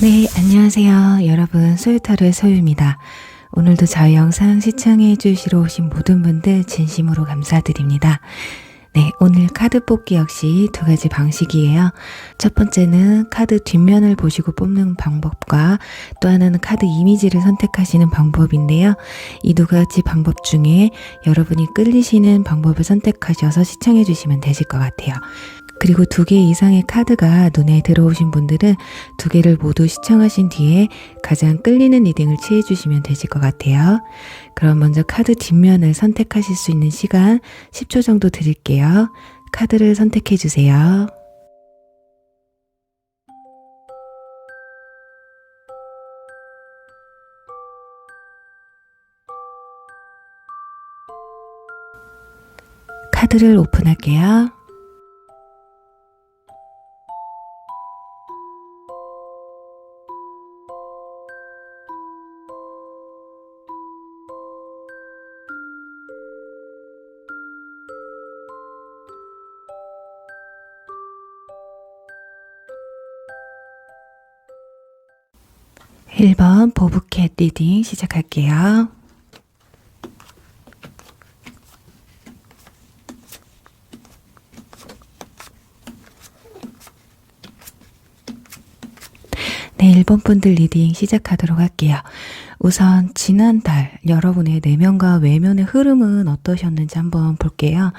네, 안녕하세요. 여러분, 소유타로의 소유입니다. 오늘도 저희 영상 시청해 주시러 오신 모든 분들 진심으로 감사드립니다. 네, 오늘 카드 뽑기 역시 두 가지 방식이에요. 첫 번째는 카드 뒷면을 보시고 뽑는 방법과 또 하나는 카드 이미지를 선택하시는 방법인데요. 이 두 가지 방법 중에 여러분이 끌리시는 방법을 선택하셔서 시청해 주시면 되실 것 같아요. 그리고 2개 이상의 카드가 눈에 들어오신 분들은 2개를 모두 시청하신 뒤에 가장 끌리는 리딩을 취해 주시면 되실 것 같아요. 그럼 먼저 카드 뒷면을 선택하실 수 있는 시간 10초 정도 드릴게요. 카드를 선택해 주세요. 카드를 오픈할게요. (1번) 보브캣 리딩 시작할게요. 네, 1번 분들 리딩 시작하도록 할게요. 우선 지난달 여러분의 내면과 외면의 흐름은 어떠셨는지 한번 볼게요.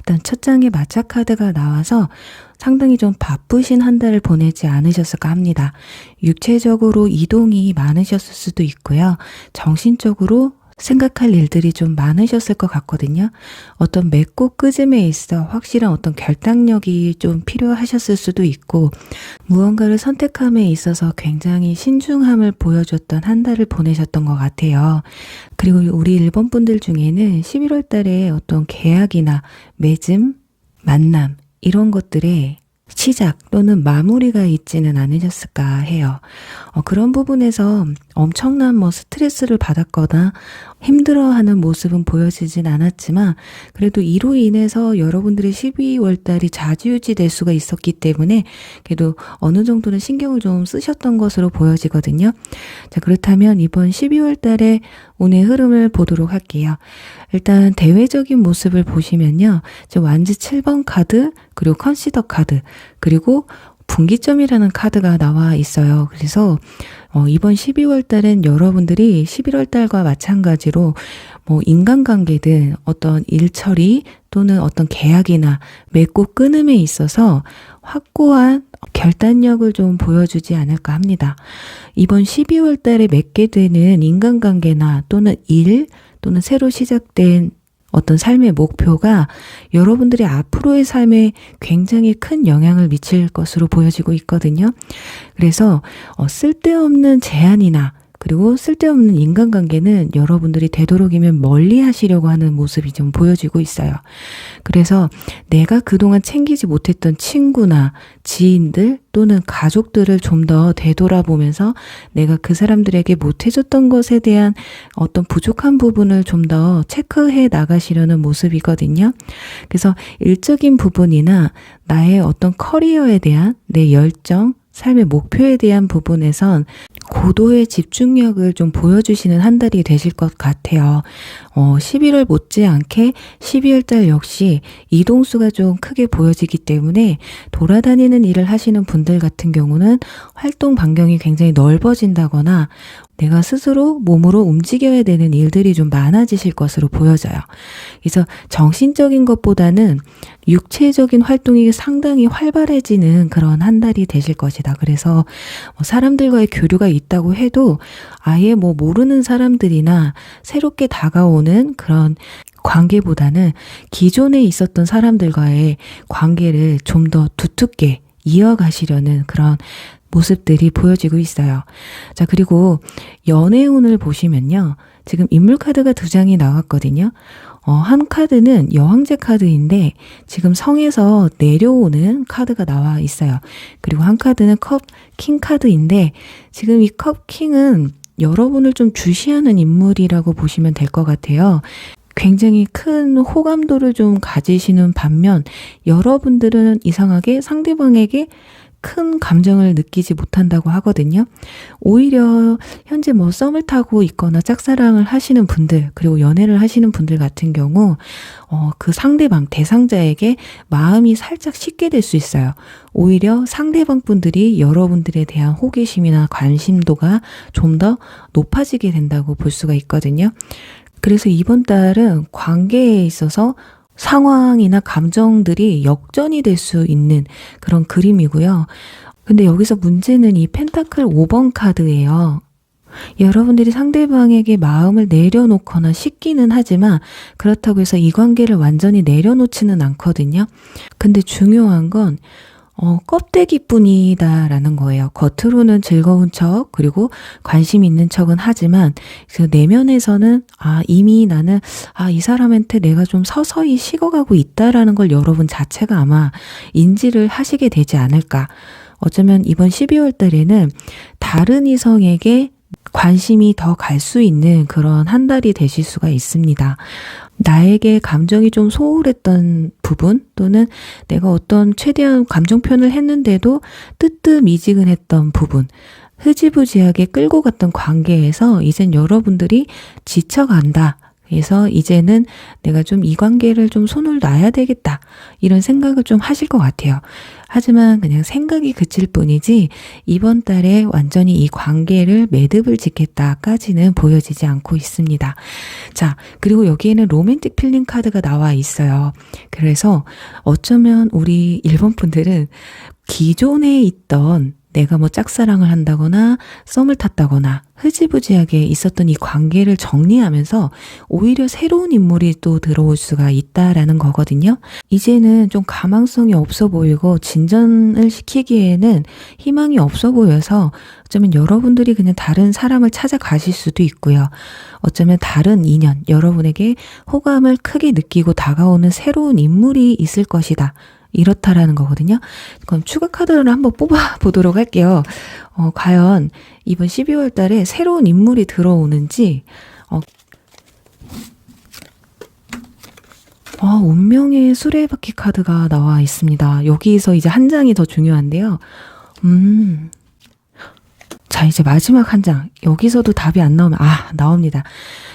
일단 첫 장에 마차 카드가 나와서 상당히 좀 바쁘신 한 달을 보내지 않으셨을까 합니다. 육체적으로 이동이 많으셨을 수도 있고요. 정신적으로 생각할 일들이 좀 많으셨을 것 같거든요. 어떤 맺고 끄짐에 있어 확실한 어떤 결단력이 좀 필요하셨을 수도 있고, 무언가를 선택함에 있어서 굉장히 신중함을 보여줬던 한 달을 보내셨던 것 같아요. 그리고 우리 일본 분들 중에는 11월 달에 어떤 계약이나 맺음, 만남 이런 것들에 시작 또는 마무리가 있지는 않으셨을까 해요. 그런 부분에서 엄청난 스트레스를 받았거나 힘들어하는 모습은 보여지진 않았지만, 그래도 이로 인해서 여러분들의 12월 달이 좌지우지 될 수가 있었기 때문에 그래도 어느 정도는 신경을 좀 쓰셨던 것으로 보여지거든요. 자, 그렇다면 이번 12월 달에 운의 흐름을 보도록 할게요. 일단 대외적인 모습을 보시면요, 완지 7번 카드, 그리고 컨시더 카드, 그리고 분기점이라는 카드가 나와 있어요. 그래서 이번 12월 달엔 여러분들이 11월 달과 마찬가지로 인간관계든 어떤 일 처리 또는 어떤 계약이나 맺고 끊음에 있어서 확고한 결단력을 좀 보여주지 않을까 합니다. 이번 12월 달에 맺게 되는 인간관계나 또는 일 또는 새로 시작된 어떤 삶의 목표가 여러분들의 앞으로의 삶에 굉장히 큰 영향을 미칠 것으로 보여지고 있거든요. 그래서 쓸데없는 제한이나 그리고 쓸데없는 인간관계는 여러분들이 되도록이면 멀리 하시려고 하는 모습이 좀 보여지고 있어요. 그래서 내가 그동안 챙기지 못했던 친구나 지인들 또는 가족들을 좀 더 되돌아보면서 내가 그 사람들에게 못해줬던 것에 대한 어떤 부족한 부분을 좀 더 체크해 나가시려는 모습이거든요. 그래서 일적인 부분이나 나의 어떤 커리어에 대한 내 열정, 삶의 목표에 대한 부분에선 고도의 집중력을 좀 보여주시는 한 달이 되실 것 같아요. 11월 못지않게 12월 달 역시 이동수가 좀 크게 보여지기 때문에 돌아다니는 일을 하시는 분들 같은 경우는 활동 반경이 굉장히 넓어진다거나 내가 스스로 몸으로 움직여야 되는 일들이 좀 많아지실 것으로 보여져요. 그래서 정신적인 것보다는 육체적인 활동이 상당히 활발해지는 그런 한 달이 되실 것이다. 그래서 사람들과의 교류가 있다고 해도 아예 모르는 사람들이나 새롭게 다가오는 그런 관계보다는 기존에 있었던 사람들과의 관계를 좀 더 두텁게 이어가시려는 그런 모습들이 보여지고 있어요. 자, 그리고 연애운을 보시면요, 지금 인물 카드가 2장이 나왔거든요. 한 카드는 여왕제 카드인데 지금 성에서 내려오는 카드가 나와 있어요. 그리고 한 카드는 컵 킹 카드인데 지금 이 컵 킹은 여러분을 좀 주시하는 인물이라고 보시면 될 것 같아요. 굉장히 큰 호감도를 좀 가지시는 반면 여러분들은 이상하게 상대방에게 큰 감정을 느끼지 못한다고 하거든요. 오히려 현재 뭐 썸을 타고 있거나 짝사랑을 하시는 분들, 그리고 연애를 하시는 분들 같은 경우 그 상대방, 대상자에게 마음이 살짝 식게 될 수 있어요. 오히려 상대방 분들이 여러분들에 대한 호기심이나 관심도가 좀 더 높아지게 된다고 볼 수가 있거든요. 그래서 이번 달은 관계에 있어서 상황이나 감정들이 역전이 될 수 있는 그런 그림이고요. 근데 여기서 문제는 이 펜타클 5번 카드예요. 여러분들이 상대방에게 마음을 내려놓거나 식기는 하지만 그렇다고 해서 이 관계를 완전히 내려놓지는 않거든요. 근데 중요한 건 껍데기뿐이다라는 거예요. 겉으로는 즐거운 척, 그리고 관심 있는 척은 하지만 그 내면에서는 이미 나는 이 사람한테 내가 좀 서서히 식어가고 있다라는 걸 여러분 자체가 아마 인지를 하시게 되지 않을까. 어쩌면 이번 12월 달에는 다른 이성에게 관심이 더 갈 수 있는 그런 한 달이 되실 수가 있습니다. 나에게 감정이 좀 소홀했던 부분, 또는 내가 어떤 최대한 감정 표현을 했는데도 뜨뜻미지근했던 부분, 흐지부지하게 끌고 갔던 관계에서 이젠 여러분들이 지쳐간다. 그래서 이제는 내가 좀 이 관계를 좀 손을 놔야 되겠다. 이런 생각을 좀 하실 것 같아요. 하지만 그냥 생각이 그칠 뿐이지 이번 달에 완전히 이 관계를 매듭을 짓겠다까지는 보여지지 않고 있습니다. 자, 그리고 여기에는 로맨틱 필링 카드가 나와 있어요. 그래서 어쩌면 우리 일본 분들은 기존에 있던 내가 뭐 짝사랑을 한다거나 썸을 탔다거나 흐지부지하게 있었던 이 관계를 정리하면서 오히려 새로운 인물이 또 들어올 수가 있다라는 거거든요. 이제는 좀 가망성이 없어 보이고 진전을 시키기에는 희망이 없어 보여서 어쩌면 여러분들이 그냥 다른 사람을 찾아가실 수도 있고요. 어쩌면 다른 인연, 여러분에게 호감을 크게 느끼고 다가오는 새로운 인물이 있을 것이다. 이렇다라는 거거든요. 그럼 추가 카드를 한번 뽑아 보도록 할게요. 과연 이번 12월 달에 새로운 인물이 들어오는지, 운명의 수레바퀴 카드가 나와 있습니다. 여기서 이제 한 장이 더 중요한데요. 자, 이제 마지막 한 장. 여기서도 답이 안 나오면, 나옵니다.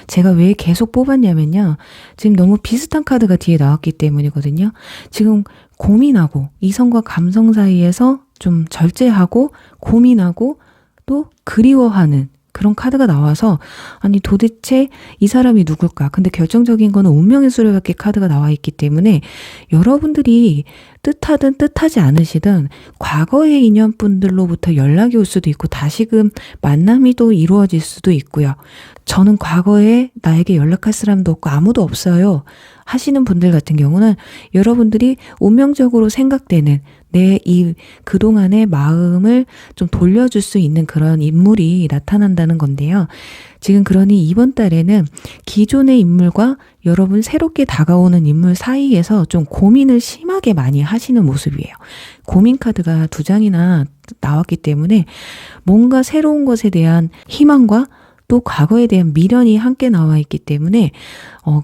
제가 왜 계속 뽑았냐면요. 지금 너무 비슷한 카드가 뒤에 나왔기 때문이거든요. 지금 고민하고, 이성과 감성 사이에서 좀 절제하고, 고민하고, 또 그리워하는 그런 카드가 나와서, 아니 도대체 이 사람이 누굴까? 근데 결정적인 거는 운명의 수레바퀴 카드가 나와 있기 때문에 여러분들이 뜻하든 뜻하지 않으시든 과거의 인연분들로부터 연락이 올 수도 있고 다시금 만남이 또 이루어질 수도 있고요. 저는 과거에 나에게 연락할 사람도 없고 아무도 없어요 하시는 분들 같은 경우는 여러분들이 운명적으로 생각되는 내 그동안의 마음을 좀 돌려줄 수 있는 그런 인물이 나타난다는 건데요. 지금 그러니 이번 달에는 기존의 인물과 여러분 새롭게 다가오는 인물 사이에서 좀 고민을 심하게 많이 하시는 모습이에요. 고민 카드가 2장이나 나왔기 때문에 뭔가 새로운 것에 대한 희망과 또 과거에 대한 미련이 함께 나와 있기 때문에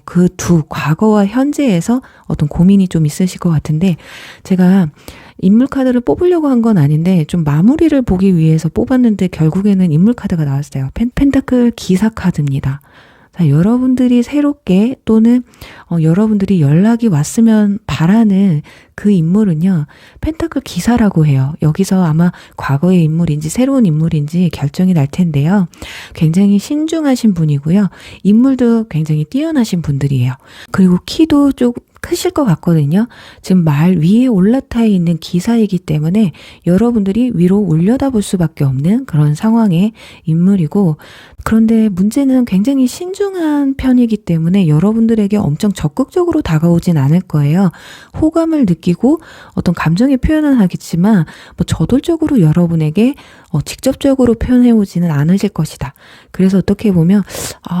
그 과거와 현재에서 어떤 고민이 좀 있으실 것 같은데, 제가 인물 카드를 뽑으려고 한 건 아닌데 좀 마무리를 보기 위해서 뽑았는데 결국에는 인물 카드가 나왔어요. 펜타클 기사 카드입니다. 자, 여러분들이 새롭게 또는 여러분들이 연락이 왔으면 바라는 그 인물은요, 펜타클 기사라고 해요. 여기서 아마 과거의 인물인지 새로운 인물인지 결정이 날 텐데요. 굉장히 신중하신 분이고요. 인물도 굉장히 뛰어나신 분들이에요. 그리고 키도 좀 크실 것 같거든요. 지금 말 위에 올라타 있는 기사이기 때문에 여러분들이 위로 올려다볼 수밖에 없는 그런 상황의 인물이고, 그런데 문제는 굉장히 신중한 편이기 때문에 여러분들에게 엄청 적극적으로 다가오진 않을 거예요. 호감을 느끼고 어떤 감정의 표현은 하겠지만 뭐 저돌적으로 여러분에게 직접적으로 표현해 오지는 않으실 것이다. 그래서 어떻게 보면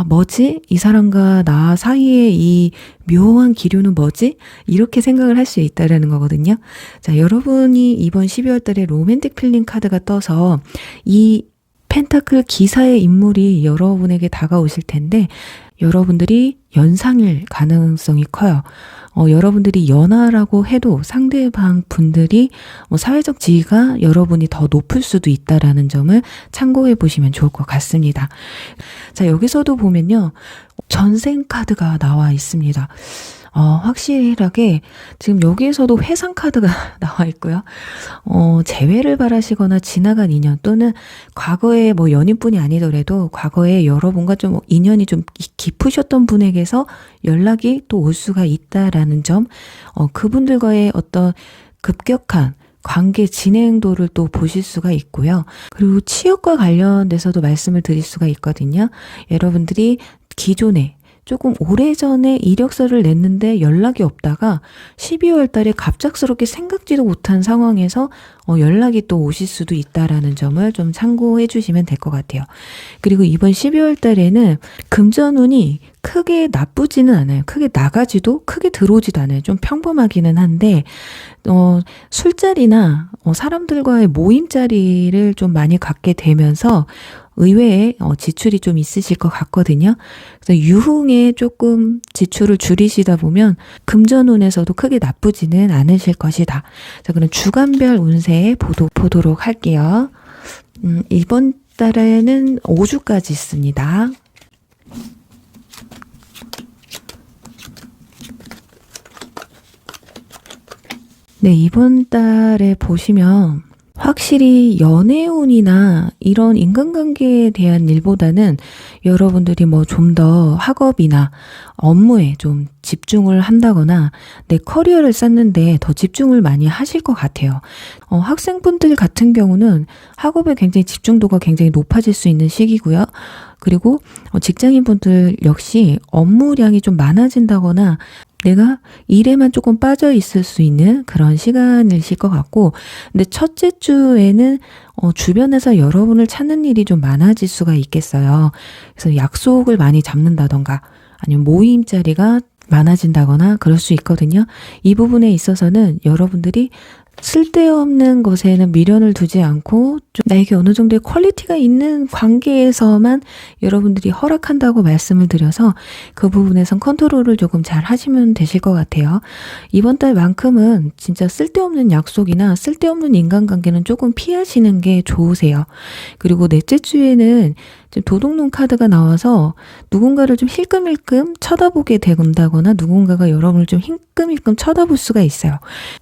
뭐지? 이 사람과 나 사이에 이 묘한 기류는 뭐지? 이렇게 생각을 할 수 있다라는 거거든요. 자, 여러분이 이번 12월 달에 로맨틱 필링 카드가 떠서 이 펜타클 기사의 인물이 여러분에게 다가오실 텐데, 여러분들이 연상일 가능성이 커요. 여러분들이 연하라고 해도 상대방 분들이 사회적 지위가 여러분이 더 높을 수도 있다라는 점을 참고해 보시면 좋을 것 같습니다. 자, 여기서도 보면요. 전생 카드가 나와 있습니다. 확실하게 지금 여기에서도 회상 카드가 나와 있고요. 재회를 바라시거나 지나간 인연 또는 과거에 뭐 연인뿐이 아니더라도 과거에 여러분과 좀 인연이 좀 깊으셨던 분에게서 연락이 또 올 수가 있다라는 점, 그분들과의 어떤 급격한 관계 진행도를 또 보실 수가 있고요. 그리고 취업과 관련돼서도 말씀을 드릴 수가 있거든요. 여러분들이 기존에 조금 오래전에 이력서를 냈는데 연락이 없다가 12월 달에 갑작스럽게 생각지도 못한 상황에서 연락이 또 오실 수도 있다라는 점을 좀 참고해 주시면 될 것 같아요. 그리고 이번 12월 달에는 금전운이 크게 나쁘지는 않아요. 크게 나가지도 크게 들어오지도 않아요. 좀 평범하기는 한데 술자리나 사람들과의 모임 자리를 좀 많이 갖게 되면서 의외의 지출이 좀 있으실 것 같거든요. 그래서 유흥에 조금 지출을 줄이시다 보면 금전운에서도 크게 나쁘지는 않으실 것이다. 자, 그럼 주간별 운세 보도록 할게요. 이번 달에는 5주까지 있습니다. 네, 이번 달에 보시면 확실히 연애운이나 이런 인간관계에 대한 일보다는 여러분들이 뭐 좀 더 학업이나 업무에 좀 집중을 한다거나 내 커리어를 쌓는데 더 집중을 많이 하실 것 같아요. 학생분들 같은 경우는 학업에 굉장히 집중도가 굉장히 높아질 수 있는 시기고요. 그리고 직장인분들 역시 업무량이 좀 많아진다거나 내가 일에만 조금 빠져 있을 수 있는 그런 시간이실 것 같고, 근데 첫째 주에는 주변에서 여러분을 찾는 일이 좀 많아질 수가 있겠어요. 그래서 약속을 많이 잡는다던가 아니면 모임 자리가 많아진다거나 그럴 수 있거든요. 이 부분에 있어서는 여러분들이 쓸데없는 것에는 미련을 두지 않고 좀 나에게 어느 정도의 퀄리티가 있는 관계에서만 여러분들이 허락한다고 말씀을 드려서 그 부분에선 컨트롤을 조금 잘 하시면 되실 것 같아요. 이번 달만큼은 진짜 쓸데없는 약속이나 쓸데없는 인간관계는 조금 피하시는 게 좋으세요. 그리고 넷째 주에는 지금 도둑놈 카드가 나와서 누군가를 좀 힐끔힐끔 쳐다보게 된다거나 누군가가 여러분을 좀 힐끔힐끔 쳐다볼 수가 있어요.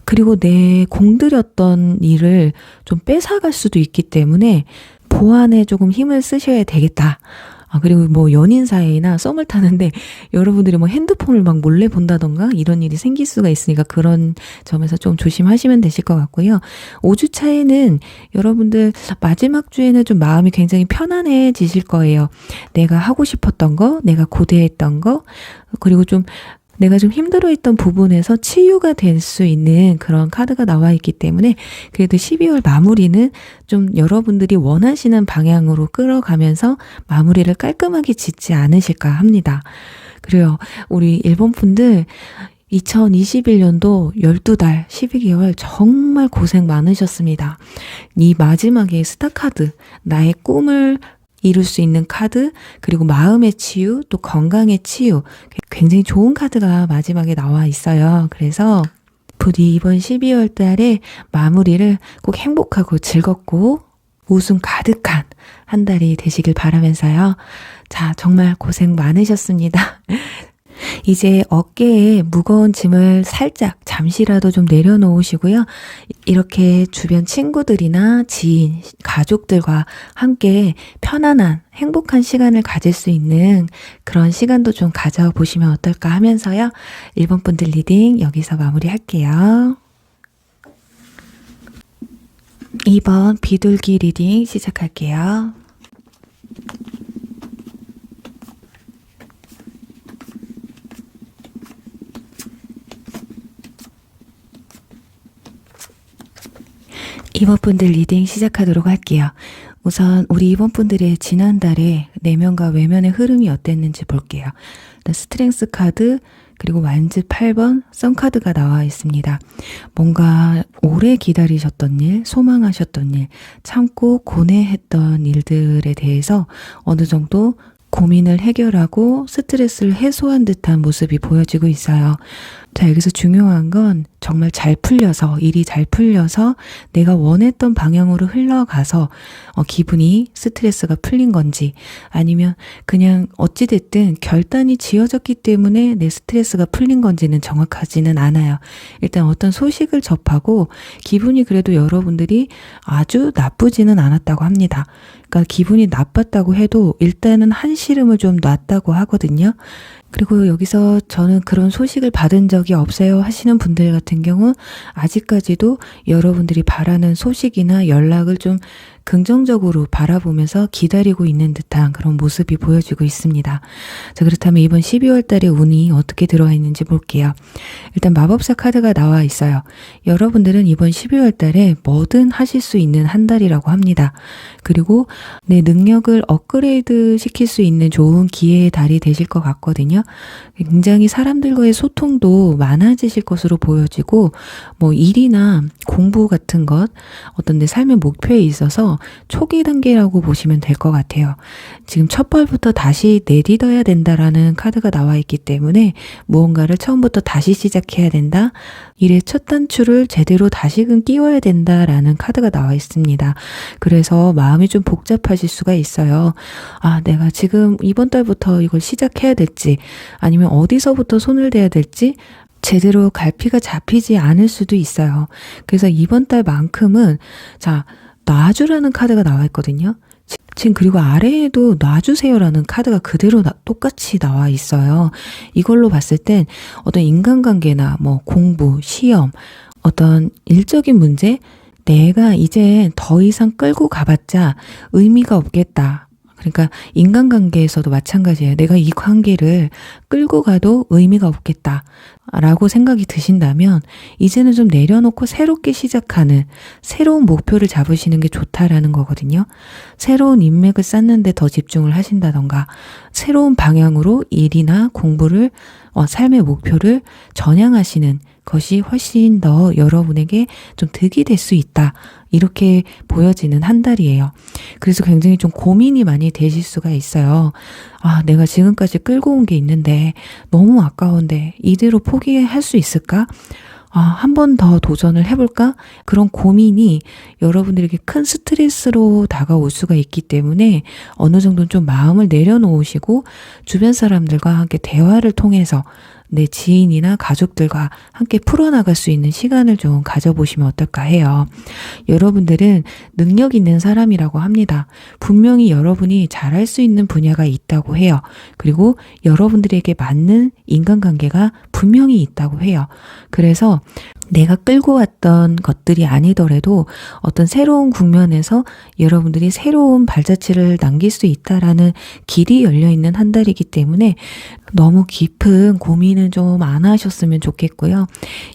그리고 내 공들였던 일을 좀 뺏어갈 수도 있기 때문에 보완에 조금 힘을 쓰셔야 되겠다. 그리고 뭐 연인 사이나 썸을 타는데 여러분들이 뭐 핸드폰을 막 몰래 본다던가 이런 일이 생길 수가 있으니까 그런 점에서 좀 조심하시면 되실 것 같고요. 5주 차에는 여러분들 마지막 주에는 좀 마음이 굉장히 편안해지실 거예요. 내가 하고 싶었던 거, 내가 고대했던 거, 그리고 좀 내가 좀 힘들어했던 부분에서 치유가 될 수 있는 그런 카드가 나와 있기 때문에 그래도 12월 마무리는 좀 여러분들이 원하시는 방향으로 끌어가면서 마무리를 깔끔하게 짓지 않으실까 합니다. 그래요. 우리 일본 분들 2021년도 12달 12개월 정말 고생 많으셨습니다. 이 마지막에 스타 카드, 나의 꿈을 이룰 수 있는 카드, 그리고 마음의 치유, 또 건강의 치유, 굉장히 좋은 카드가 마지막에 나와 있어요. 그래서 부디 이번 12월 달에 마무리를 꼭 행복하고 즐겁고 웃음 가득한 한 달이 되시길 바라면서요. 자, 정말 고생 많으셨습니다. 이제 어깨에 무거운 짐을 살짝 잠시라도 좀 내려놓으시고요. 이렇게 주변 친구들이나 지인, 가족들과 함께 편안한 행복한 시간을 가질 수 있는 그런 시간도 좀 가져보시면 어떨까 하면서요. 일본 분들 리딩 여기서 마무리할게요. 2번 비둘기 리딩 시작할게요. 이번 분들 리딩 시작하도록 할게요. 우선 우리 이번 분들의 지난달에 내면과 외면의 흐름이 어땠는지 볼게요. 스트렝스 카드, 그리고 완즈 8번 썬카드가 나와 있습니다. 뭔가 오래 기다리셨던 일, 소망하셨던 일, 참고 고뇌했던 일들에 대해서 어느 정도 고민을 해결하고 스트레스를 해소한 듯한 모습이 보여지고 있어요. 자, 여기서 중요한 건 정말 잘 풀려서, 일이 잘 풀려서 내가 원했던 방향으로 흘러가서 기분이, 스트레스가 풀린 건지, 아니면 그냥 어찌됐든 결단이 지어졌기 때문에 내 스트레스가 풀린 건지는 정확하지는 않아요. 일단 어떤 소식을 접하고 기분이 그래도 여러분들이 아주 나쁘지는 않았다고 합니다. 그러니까 기분이 나빴다고 해도 일단은 한시름을 좀 놨다고 하거든요. 그리고 여기서 저는 그런 소식을 받은 적이 없어요 하시는 분들 같은 경우 아직까지도 여러분들이 바라는 소식이나 연락을 좀 긍정적으로 바라보면서 기다리고 있는 듯한 그런 모습이 보여지고 있습니다. 자, 그렇다면 이번 12월 달에 운이 어떻게 들어와 있는지 볼게요. 일단 마법사 카드가 나와 있어요. 여러분들은 이번 12월 달에 뭐든 하실 수 있는 한 달이라고 합니다. 그리고 내 능력을 업그레이드 시킬 수 있는 좋은 기회의 달이 되실 것 같거든요. 굉장히 사람들과의 소통도 많아지실 것으로 보여지고 뭐 일이나 공부 같은 것, 어떤 내 삶의 목표에 있어서 초기 단계라고 보시면 될 것 같아요. 지금 첫 발부터 다시 내딛어야 된다라는 카드가 나와 있기 때문에 무언가를 처음부터 다시 시작해야 된다. 일의 첫 단추를 제대로 다시금 끼워야 된다라는 카드가 나와 있습니다. 그래서 마음이 좀 복잡하실 수가 있어요. 아, 내가 지금 이번 달부터 이걸 시작해야 될지, 아니면 어디서부터 손을 대야 될지 제대로 갈피가 잡히지 않을 수도 있어요. 그래서 이번 달만큼은 자, 놔주라는 카드가 나와 있거든요. 지금 그리고 아래에도 놔주세요라는 카드가 그대로 똑같이 나와 있어요. 이걸로 봤을 땐 어떤 인간관계나 뭐 공부, 시험, 어떤 일적인 문제, 내가 이제 더 이상 끌고 가봤자 의미가 없겠다. 그러니까 인간관계에서도 마찬가지예요. 내가 이 관계를 끌고 가도 의미가 없겠다 라고 생각이 드신다면 이제는 좀 내려놓고 새롭게 시작하는 새로운 목표를 잡으시는 게 좋다라는 거거든요. 새로운 인맥을 쌓는 데 더 집중을 하신다던가 새로운 방향으로 일이나 공부를 삶의 목표를 전향하시는 것이 훨씬 더 여러분에게 좀 득이 될 수 있다. 이렇게 보여지는 한 달이에요. 그래서 굉장히 좀 고민이 많이 되실 수가 있어요. 아, 내가 지금까지 끌고 온 게 있는데 너무 아까운데 이대로 포기할 수 있을까? 아, 한 번 더 도전을 해볼까? 그런 고민이 여러분들에게 큰 스트레스로 다가올 수가 있기 때문에 어느 정도는 좀 마음을 내려놓으시고 주변 사람들과 함께 대화를 통해서 내 지인이나 가족들과 함께 풀어나갈 수 있는 시간을 좀 가져보시면 어떨까 해요. 여러분들은 능력 있는 사람이라고 합니다. 분명히 여러분이 잘할 수 있는 분야가 있다고 해요. 그리고 여러분들에게 맞는 인간관계가 분명히 있다고 해요. 그래서 내가 끌고 왔던 것들이 아니더라도 어떤 새로운 국면에서 여러분들이 새로운 발자취를 남길 수 있다라는 길이 열려있는 한 달이기 때문에 너무 깊은 고민은 좀 안 하셨으면 좋겠고요.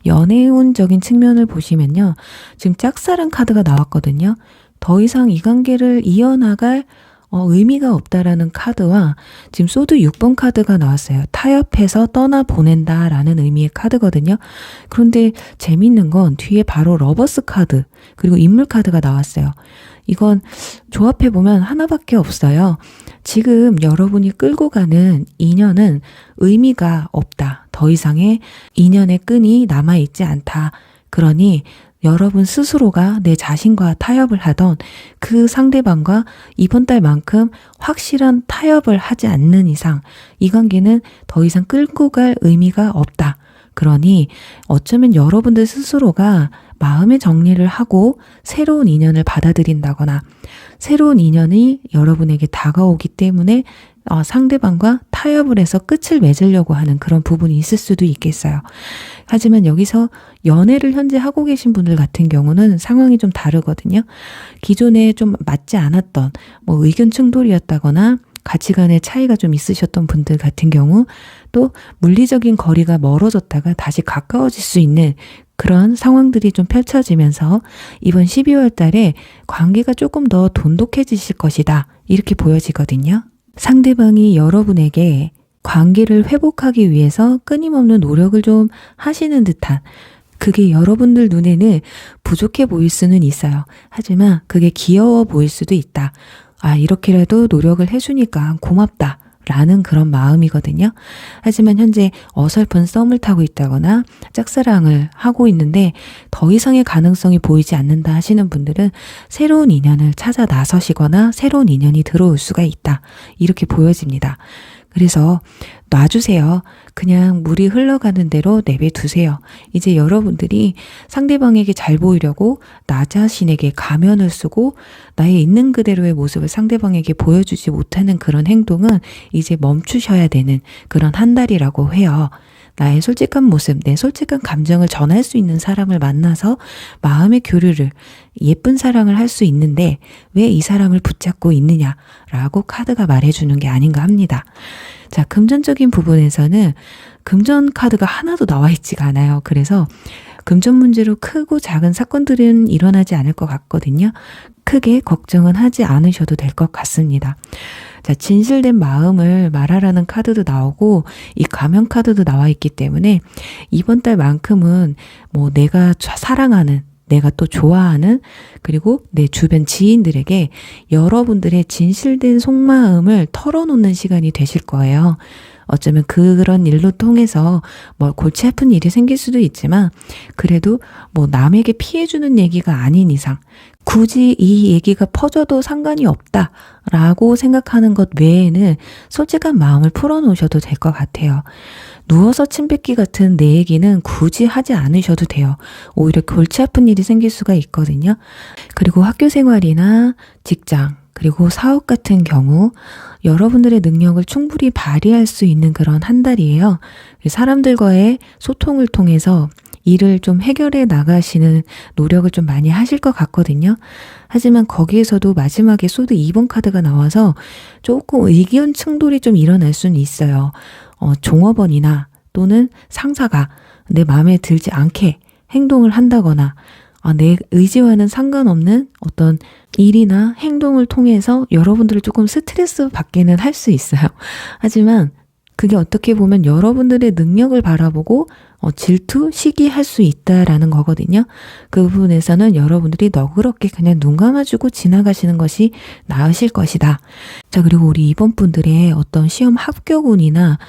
연애운적인 측면을 보시면요. 지금 짝사랑 카드가 나왔거든요. 더 이상 이 관계를 이어나갈 의미가 없다라는 카드와 지금 소드 6번 카드가 나왔어요. 타협해서 떠나보낸다라는 의미의 카드거든요. 그런데 재밌는 건 뒤에 바로 러버스 카드 그리고 인물 카드가 나왔어요. 이건 조합해보면 하나밖에 없어요. 지금 여러분이 끌고 가는 인연은 의미가 없다. 더 이상의 인연의 끈이 남아있지 않다. 그러니 여러분 스스로가 내 자신과 타협을 하던 그 상대방과 이번 달만큼 확실한 타협을 하지 않는 이상 이 관계는 더 이상 끌고 갈 의미가 없다. 그러니 어쩌면 여러분들 스스로가 마음의 정리를 하고 새로운 인연을 받아들인다거나 새로운 인연이 여러분에게 다가오기 때문에 상대방과 타협을 해서 끝을 맺으려고 하는 그런 부분이 있을 수도 있겠어요. 하지만 여기서 연애를 현재 하고 계신 분들 같은 경우는 상황이 좀 다르거든요. 기존에 좀 맞지 않았던 뭐 의견 충돌이었다거나 가치관의 차이가 좀 있으셨던 분들 같은 경우 또 물리적인 거리가 멀어졌다가 다시 가까워질 수 있는 그런 상황들이 좀 펼쳐지면서 이번 12월 달에 관계가 조금 더 돈독해지실 것이다. 이렇게 보여지거든요. 상대방이 여러분에게 관계를 회복하기 위해서 끊임없는 노력을 좀 하시는 듯한 그게 여러분들 눈에는 부족해 보일 수는 있어요. 하지만 그게 귀여워 보일 수도 있다. 아, 이렇게라도 노력을 해주니까 고맙다. 라는 그런 마음이거든요. 하지만 현재 어설픈 썸을 타고 있다거나 짝사랑을 하고 있는데 더 이상의 가능성이 보이지 않는다 하시는 분들은 새로운 인연을 찾아 나서시거나 새로운 인연이 들어올 수가 있다. 이렇게 보여집니다. 그래서 놔주세요. 그냥 물이 흘러가는 대로 내버려두세요. 이제 여러분들이 상대방에게 잘 보이려고 나 자신에게 가면을 쓰고 나의 있는 그대로의 모습을 상대방에게 보여주지 못하는 그런 행동은 이제 멈추셔야 되는 그런 한 달이라고 해요. 나의 솔직한 모습, 내 솔직한 감정을 전할 수 있는 사람을 만나서 마음의 교류를, 예쁜 사랑을 할 수 있는데 왜 이 사람을 붙잡고 있느냐라고 카드가 말해주는 게 아닌가 합니다. 자, 금전적인 부분에서는 금전 카드가 하나도 나와 있지가 않아요. 그래서 금전 문제로 크고 작은 사건들은 일어나지 않을 것 같거든요. 크게 걱정은 하지 않으셔도 될 것 같습니다. 자, 진실된 마음을 말하라는 카드도 나오고 이 가면 카드도 나와 있기 때문에 이번 달만큼은 뭐 내가 사랑하는, 내가 또 좋아하는, 그리고 내 주변 지인들에게 여러분들의 진실된 속마음을 털어놓는 시간이 되실 거예요. 어쩌면 그런 일로 통해서 뭐 골치 아픈 일이 생길 수도 있지만 그래도 뭐 남에게 피해주는 얘기가 아닌 이상 굳이 이 얘기가 퍼져도 상관이 없다라고 생각하는 것 외에는 솔직한 마음을 풀어놓으셔도 될 것 같아요. 누워서 침 뱉기 같은 내 얘기는 굳이 하지 않으셔도 돼요. 오히려 골치 아픈 일이 생길 수가 있거든요. 그리고 학교 생활이나 직장, 그리고 사업 같은 경우 여러분들의 능력을 충분히 발휘할 수 있는 그런 한 달이에요. 사람들과의 소통을 통해서 일을 좀 해결해 나가시는 노력을 좀 많이 하실 것 같거든요. 하지만 거기에서도 마지막에 소드 2번 카드가 나와서 조금 의견 충돌이 좀 일어날 수는 있어요. 종업원이나 또는 상사가 내 마음에 들지 않게 행동을 한다거나 내 의지와는 상관없는 어떤 일이나 행동을 통해서 여러분들을 조금 스트레스 받게는 할 수 있어요. 하지만 그게 어떻게 보면 여러분들의 능력을 바라보고 질투, 시기할 수 있다라는 거거든요. 그 부분에서는 여러분들이 너그럽게 그냥 눈 감아주고 지나가시는 것이 나으실 것이다. 자, 그리고 우리 이번 분들의 어떤 시험 합격운이나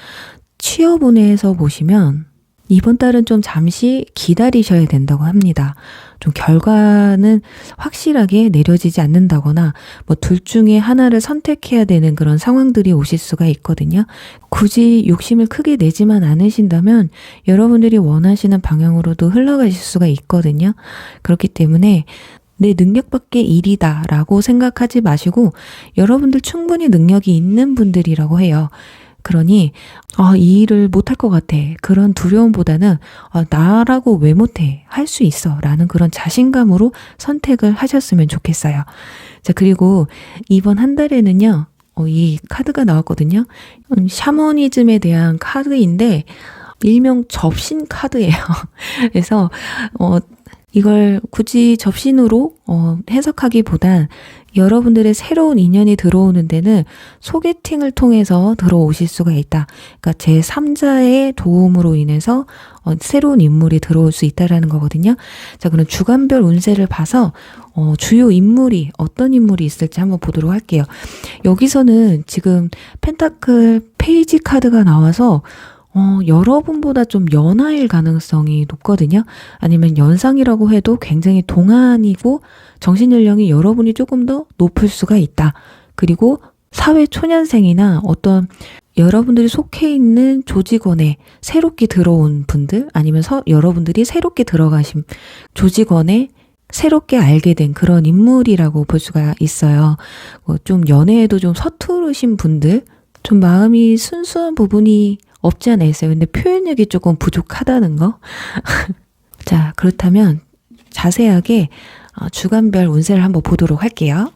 취업운에서 보시면 이번 달은 좀 잠시 기다리셔야 된다고 합니다. 좀 결과는 확실하게 내려지지 않는다거나 뭐 둘 중에 하나를 선택해야 되는 그런 상황들이 오실 수가 있거든요. 굳이 욕심을 크게 내지만 않으신다면 여러분들이 원하시는 방향으로도 흘러가실 수가 있거든요. 그렇기 때문에 내 능력 밖의 일이다 라고 생각하지 마시고 여러분들 충분히 능력이 있는 분들이라고 해요. 그러니 이 일을 못할 것 같아. 그런 두려움보다는 나라고 왜 못해? 할 수 있어. 라는 그런 자신감으로 선택을 하셨으면 좋겠어요. 자, 그리고 이번 한 달에는요. 이 카드가 나왔거든요. 샤머니즘에 대한 카드인데 일명 접신 카드예요. 그래서 이걸 굳이 접신으로 해석하기보단 여러분들의 새로운 인연이 들어오는 데는 소개팅을 통해서 들어오실 수가 있다. 그러니까 제3자의 도움으로 인해서 새로운 인물이 들어올 수 있다라는 거거든요. 자, 그럼 주간별 운세를 봐서 주요 인물이 어떤 인물이 있을지 한번 보도록 할게요. 여기서는 지금 펜타클 페이지 카드가 나와서 여러분보다 좀 연하일 가능성이 높거든요. 아니면 연상이라고 해도 굉장히 동안이고 정신연령이 여러분이 조금 더 높을 수가 있다. 그리고 사회 초년생이나 어떤 여러분들이 속해 있는 조직원에 새롭게 들어온 분들 아니면 여러분들이 새롭게 들어가신 조직원에 새롭게 알게 된 그런 인물이라고 볼 수가 있어요. 좀 연애에도 좀 서투르신 분들, 좀 마음이 순수한 부분이 없지 않아 있어요. 근데 표현력이 조금 부족하다는 거. 자, 그렇다면 자세하게 주간별 운세를 한번 보도록 할게요.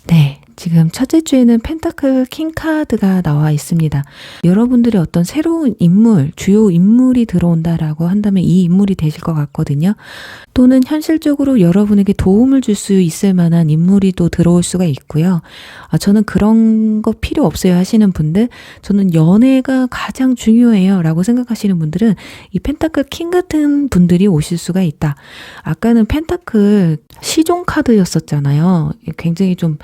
네, 지금 첫째 주에는 펜타클 킹 카드가 나와 있습니다. 여러분들의 어떤 새로운 인물, 주요 인물이 들어온다라고 한다면 이 인물이 되실 것 같거든요. 또는 현실적으로 여러분에게 도움을 줄 수 있을 만한 인물이 또 들어올 수가 있고요. 저는 그런 거 필요 없어요 하시는 분들, 저는 연애가 가장 중요해요 라고 생각하시는 분들은 이 펜타클 킹 같은 분들이 오실 수가 있다. 아까는 펜타클 시종 카드였었잖아요. 굉장히 좀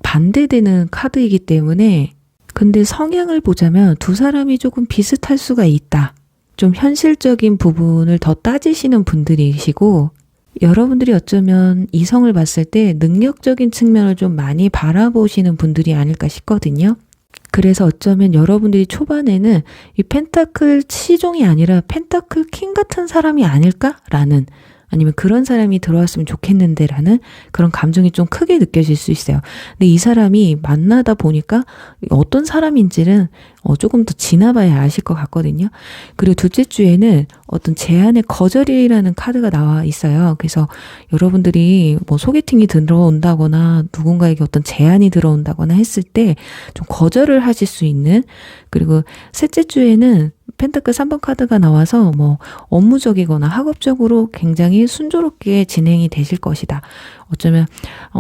반대되는 카드이기 때문에, 근데 성향을 보자면 두 사람이 조금 비슷할 수가 있다. 좀 현실적인 부분을 더 따지시는 분들이시고, 여러분들이 어쩌면 이성을 봤을 때 능력적인 측면을 좀 많이 바라보시는 분들이 아닐까 싶거든요. 그래서 어쩌면 여러분들이 초반에는 이 펜타클 시종이 아니라 펜타클 킹 같은 사람이 아닐까라는, 아니면 그런 사람이 들어왔으면 좋겠는데 라는 그런 감정이 좀 크게 느껴질 수 있어요. 근데 이 사람이 만나다 보니까 어떤 사람인지는 조금 더 지나봐야 아실 것 같거든요. 그리고 둘째 주에는 어떤 제안의 거절이라는 카드가 나와 있어요. 그래서 여러분들이 뭐 소개팅이 들어온다거나 누군가에게 어떤 제안이 들어온다거나 했을 때 좀 거절을 하실 수 있는, 그리고 셋째 주에는 펜타클 3번 카드가 나와서 뭐 업무적이거나 학업적으로 굉장히 순조롭게 진행이 되실 것이다. 어쩌면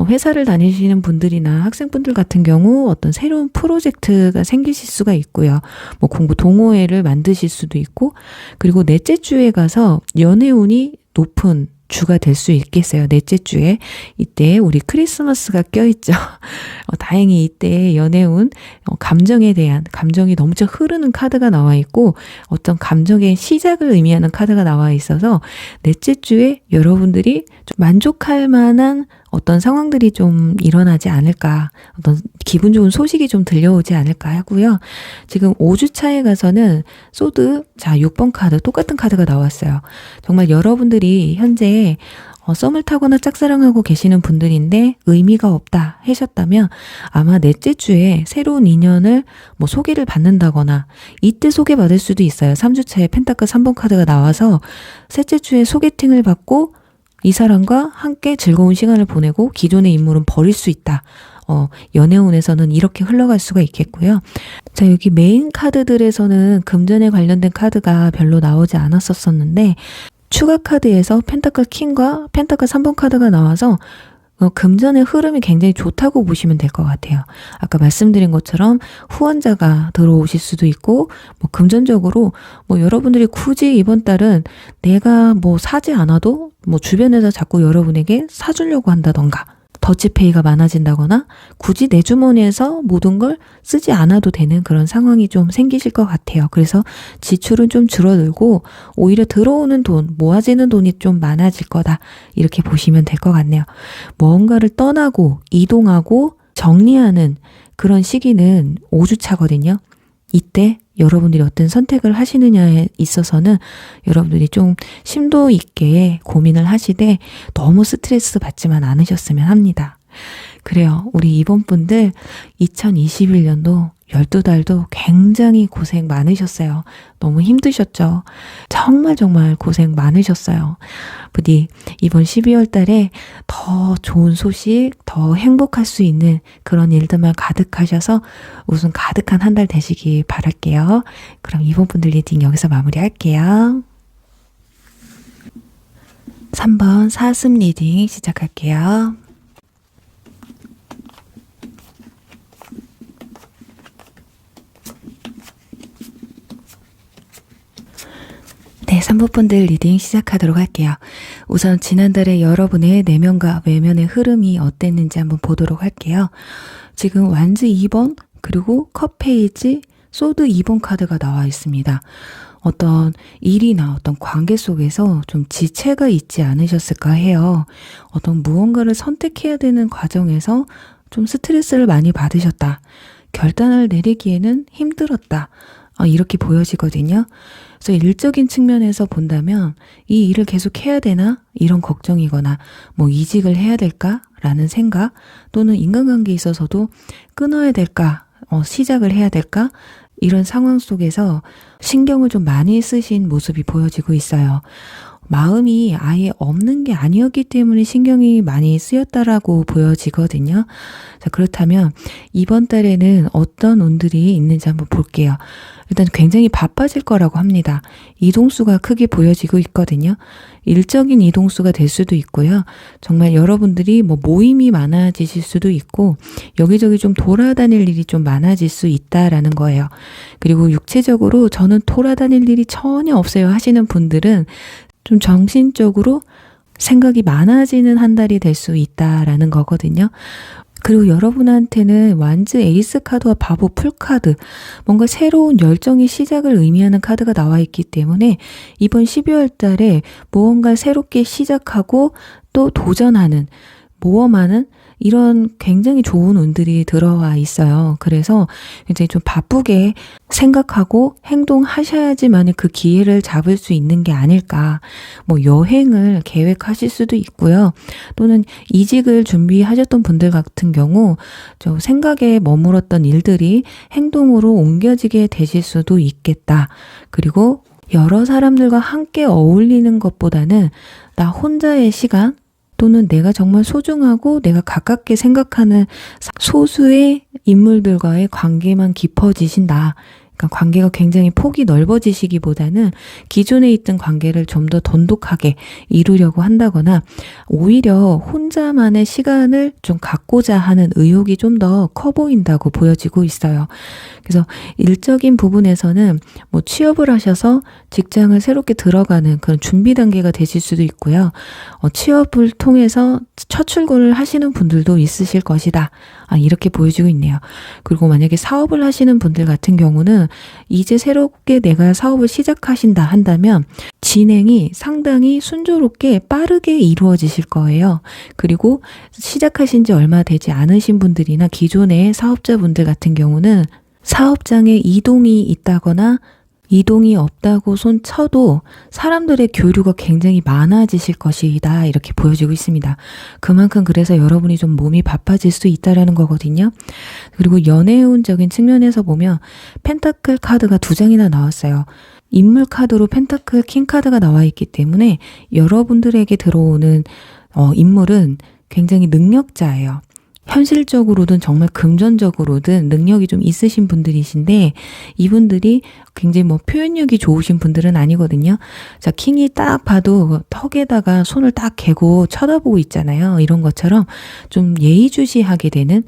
회사를 다니시는 분들이나 학생분들 같은 경우 어떤 새로운 프로젝트가 생기실 수가 있고요. 뭐 공부 동호회를 만드실 수도 있고, 그리고 넷째 주에 가서 연애운이 높은 주가 될 수 있겠어요. 넷째 주에. 이때 우리 크리스마스가 껴있죠. 다행히 이때 연애운, 감정에 대한, 감정이 넘쳐 흐르는 카드가 나와 있고, 어떤 감정의 시작을 의미하는 카드가 나와 있어서 넷째 주에 여러분들이 좀 만족할 만한 어떤 상황들이 좀 일어나지 않을까, 어떤 기분 좋은 소식이 좀 들려오지 않을까 하고요. 지금 5주차에 가서는 소드, 자 6번 카드, 똑같은 카드가 나왔어요. 정말 여러분들이 현재 썸을 타거나 짝사랑하고 계시는 분들인데 의미가 없다 하셨다면 아마 넷째 주에 새로운 인연을 뭐 소개를 받는다거나, 이때 소개받을 수도 있어요. 3주차에 펜타클 3번 카드가 나와서 셋째 주에 소개팅을 받고 이 사람과 함께 즐거운 시간을 보내고 기존의 인물은 버릴 수 있다. 연애운에서는 이렇게 흘러갈 수가 있겠고요. 자, 여기 메인 카드들에서는 금전에 관련된 카드가 별로 나오지 않았었는데, 추가 카드에서 펜타클 킹과 펜타클 3번 카드가 나와서 금전의 흐름이 굉장히 좋다고 보시면 될 것 같아요. 아까 말씀드린 것처럼 후원자가 들어오실 수도 있고, 뭐 금전적으로 뭐 여러분들이 굳이 이번 달은 내가 뭐 사지 않아도 뭐 주변에서 자꾸 여러분에게 사주려고 한다던가, 더치페이가 많아진다거나, 굳이 내 주머니에서 모든 걸 쓰지 않아도 되는 그런 상황이 좀 생기실 것 같아요. 그래서 지출은 좀 줄어들고 오히려 들어오는 돈, 모아지는 돈이 좀 많아질 거다, 이렇게 보시면 될 것 같네요. 뭔가를 떠나고 이동하고 정리하는 그런 시기는 5주차거든요. 이때 여러분들이 어떤 선택을 하시느냐에 있어서는 여러분들이 좀 심도 있게 고민을 하시되 너무 스트레스 받지만 않으셨으면 합니다. 그래요. 우리 이번 분들 2021년도 12달도 굉장히 고생 많으셨어요. 너무 힘드셨죠? 정말 고생 많으셨어요. 부디 이번 12월 달에 더 좋은 소식, 더 행복할 수 있는 그런 일들만 가득하셔서 웃음 가득한 한 달 되시기 바랄게요. 그럼 이번 분들 리딩 여기서 마무리할게요. 3번 사슴 리딩 시작할게요. 네, 3부분들 리딩 시작하도록 할게요. 우선 지난달에 여러분의 내면과 외면의 흐름이 어땠는지 한번 보도록 할게요. 지금 완즈 2번, 그리고 컵 페이지, 소드 2번 카드가 나와 있습니다. 어떤 일이나 어떤 관계 속에서 좀 지체가 있지 않으셨을까 해요. 어떤 무언가를 선택해야 되는 과정에서 좀 스트레스를 많이 받으셨다. 결단을 내리기에는 힘들었다. 이렇게 보여지거든요. 그래서 일적인 측면에서 본다면 이 일을 계속 해야 되나? 이런 걱정이거나 뭐 이직을 해야 될까? 라는 생각, 또는 인간관계에 있어서도 끊어야 될까? 시작을 해야 될까? 이런 상황 속에서 신경을 좀 많이 쓰신 모습이 보여지고 있어요. 마음이 아예 없는 게 아니었기 때문에 신경이 많이 쓰였다라고 보여지거든요. 자, 그렇다면 이번 달에는 어떤 운들이 있는지 한번 볼게요. 일단 굉장히 바빠질 거라고 합니다. 이동수가 크게 보여지고 있거든요. 일적인 이동수가 될 수도 있고요. 정말 여러분들이 뭐 모임이 많아지실 수도 있고 여기저기 좀 돌아다닐 일이 좀 많아질 수 있다라는 거예요. 그리고 육체적으로 저는 돌아다닐 일이 전혀 없어요 하시는 분들은 좀 정신적으로 생각이 많아지는 한 달이 될 수 있다라는 거거든요. 그리고 여러분한테는 완즈 에이스 카드와 바보 풀카드, 뭔가 새로운 열정의 시작을 의미하는 카드가 나와 있기 때문에 이번 12월 달에 무언가 새롭게 시작하고 또 도전하는, 모험하는 이런 굉장히 좋은 운들이 들어와 있어요. 그래서 굉장히 좀 바쁘게 생각하고 행동하셔야지만 그 기회를 잡을 수 있는 게 아닐까. 뭐 여행을 계획하실 수도 있고요. 또는 이직을 준비하셨던 분들 같은 경우 좀 생각에 머물었던 일들이 행동으로 옮겨지게 되실 수도 있겠다. 그리고 여러 사람들과 함께 어울리는 것보다는 나 혼자의 시간, 또는 내가 정말 소중하고 내가 가깝게 생각하는 소수의 인물들과의 관계만 깊어지신다. 그러니까 관계가 굉장히 폭이 넓어지시기보다는 기존에 있던 관계를 좀 더 돈독하게 이루려고 한다거나 오히려 혼자만의 시간을 좀 갖고자 하는 의욕이 좀 더 커 보인다고 보여지고 있어요. 그래서 일적인 부분에서는 뭐 취업을 하셔서 직장을 새롭게 들어가는 그런 준비 단계가 되실 수도 있고요. 취업을 통해서 첫 출근을 하시는 분들도 있으실 것이다. 이렇게 보여지고 있네요. 그리고 만약에 사업을 하시는 분들 같은 경우는 이제 새롭게 내가 사업을 시작하신다 한다면 진행이 상당히 순조롭게 빠르게 이루어지실 거예요. 그리고 시작하신 지 얼마 되지 않으신 분들이나 기존의 사업자분들 같은 경우는 사업장에 이동이 있다거나 이동이 없다고 손 쳐도 사람들의 교류가 굉장히 많아지실 것이다 이렇게 보여지고 있습니다. 그만큼 그래서 여러분이 좀 몸이 바빠질 수 있다라는 거거든요. 그리고 연애운적인 측면에서 보면 펜타클 카드가 2장이나 나왔어요. 인물 카드로 펜타클 킹 카드가 나와 있기 때문에 여러분들에게 들어오는 인물은 굉장히 능력자예요. 현실적으로든 정말 금전적으로든 능력이 좀 있으신 분들이신데 이분들이 굉장히 뭐 표현력이 좋으신 분들은 아니거든요. 자, 킹이 딱 봐도 턱에다가 손을 딱 개고 쳐다보고 있잖아요. 이런 것처럼 좀 예의주시하게 되는,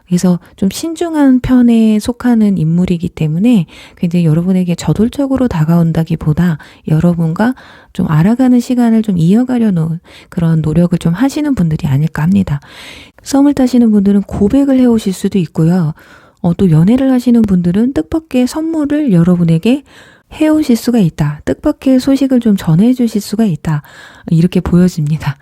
그래서 좀 신중한 편에 속하는 인물이기 때문에 굉장히 여러분에게 저돌적으로 다가온다기보다 여러분과 좀 알아가는 시간을 좀 이어가려는 그런 노력을 좀 하시는 분들이 아닐까 합니다. 썸을 타시는 분들은 고백을 해오실 수도 있고요. 또 연애를 하시는 분들은 뜻밖의 선물을 여러분에게 해오실 수가 있다. 뜻밖의 소식을 좀 전해주실 수가 있다. 이렇게 보여집니다.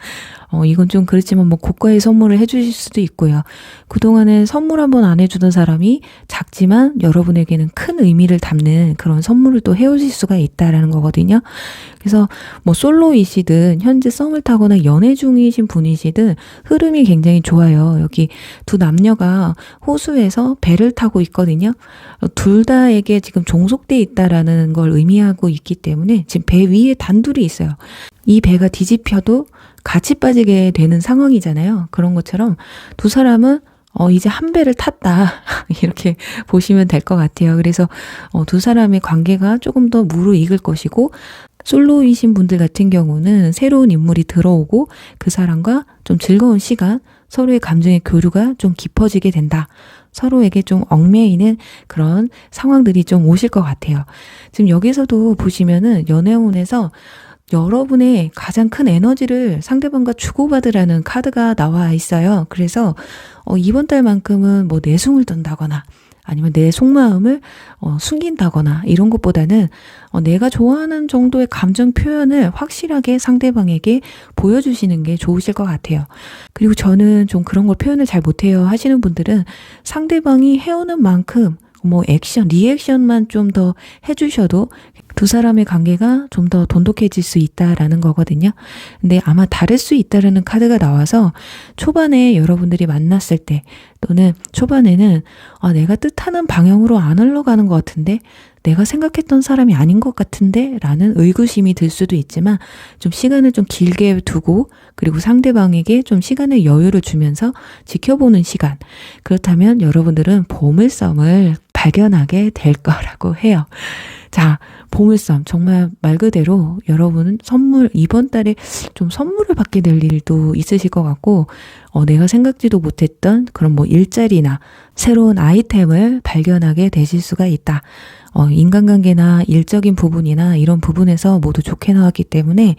이건 좀 그렇지만 뭐 고가의 선물을 해주실 수도 있고요. 그동안에 선물 한번 안 해주던 사람이 작지만 여러분에게는 큰 의미를 담는 그런 선물을 또 해오실 수가 있다라는 거거든요. 그래서 뭐 솔로이시든 현재 썸을 타거나 연애 중이신 분이시든 흐름이 굉장히 좋아요. 여기 두 남녀가 호수에서 배를 타고 있거든요. 둘 다에게 지금 종속돼 있다라는 걸 의미하고 있기 때문에 지금 배 위에 단둘이 있어요. 이 배가 뒤집혀도 같이 빠지게 되는 상황이잖아요. 그런 것처럼 두 사람은 이제 한 배를 탔다 이렇게 보시면 될 것 같아요. 그래서 두 사람의 관계가 조금 더 무르익을 것이고 솔로이신 분들 같은 경우는 새로운 인물이 들어오고 그 사람과 좀 즐거운 시간, 서로의 감정의 교류가 좀 깊어지게 된다. 서로에게 좀 얽매이는 그런 상황들이 좀 오실 것 같아요. 지금 여기서도 보시면은 연애운에서 여러분의 가장 큰 에너지를 상대방과 주고받으라는 카드가 나와 있어요. 그래서 이번 달만큼은 뭐 내숭을 떤다거나 아니면 내 속마음을 숨긴다거나 이런 것보다는 내가 좋아하는 정도의 감정 표현을 확실하게 상대방에게 보여주시는 게 좋으실 것 같아요. 그리고 저는 좀 그런 걸 표현을 잘 못해요 하시는 분들은 상대방이 해오는 만큼 뭐 액션, 리액션만 좀 더 해주셔도 두 사람의 관계가 좀 더 돈독해질 수 있다라는 거거든요. 근데 아마 다를 수 있다라는 카드가 나와서 초반에 여러분들이 만났을 때 또는 초반에는 내가 뜻하는 방향으로 안 흘러가는 것 같은데 내가 생각했던 사람이 아닌 것 같은데 라는 의구심이 들 수도 있지만 좀 시간을 좀 길게 두고 그리고 상대방에게 좀 시간의 여유를 주면서 지켜보는 시간. 그렇다면 여러분들은 보물섬을 발견하게 될 거라고 해요. 자, 보물섬 정말 말 그대로 여러분은 이번 달에 좀 선물을 받게 될 일도 있으실 것 같고 내가 생각지도 못했던 그런 일자리나 새로운 아이템을 발견하게 되실 수가 있다. 인간관계나 일적인 부분이나 이런 부분에서 모두 좋게 나왔기 때문에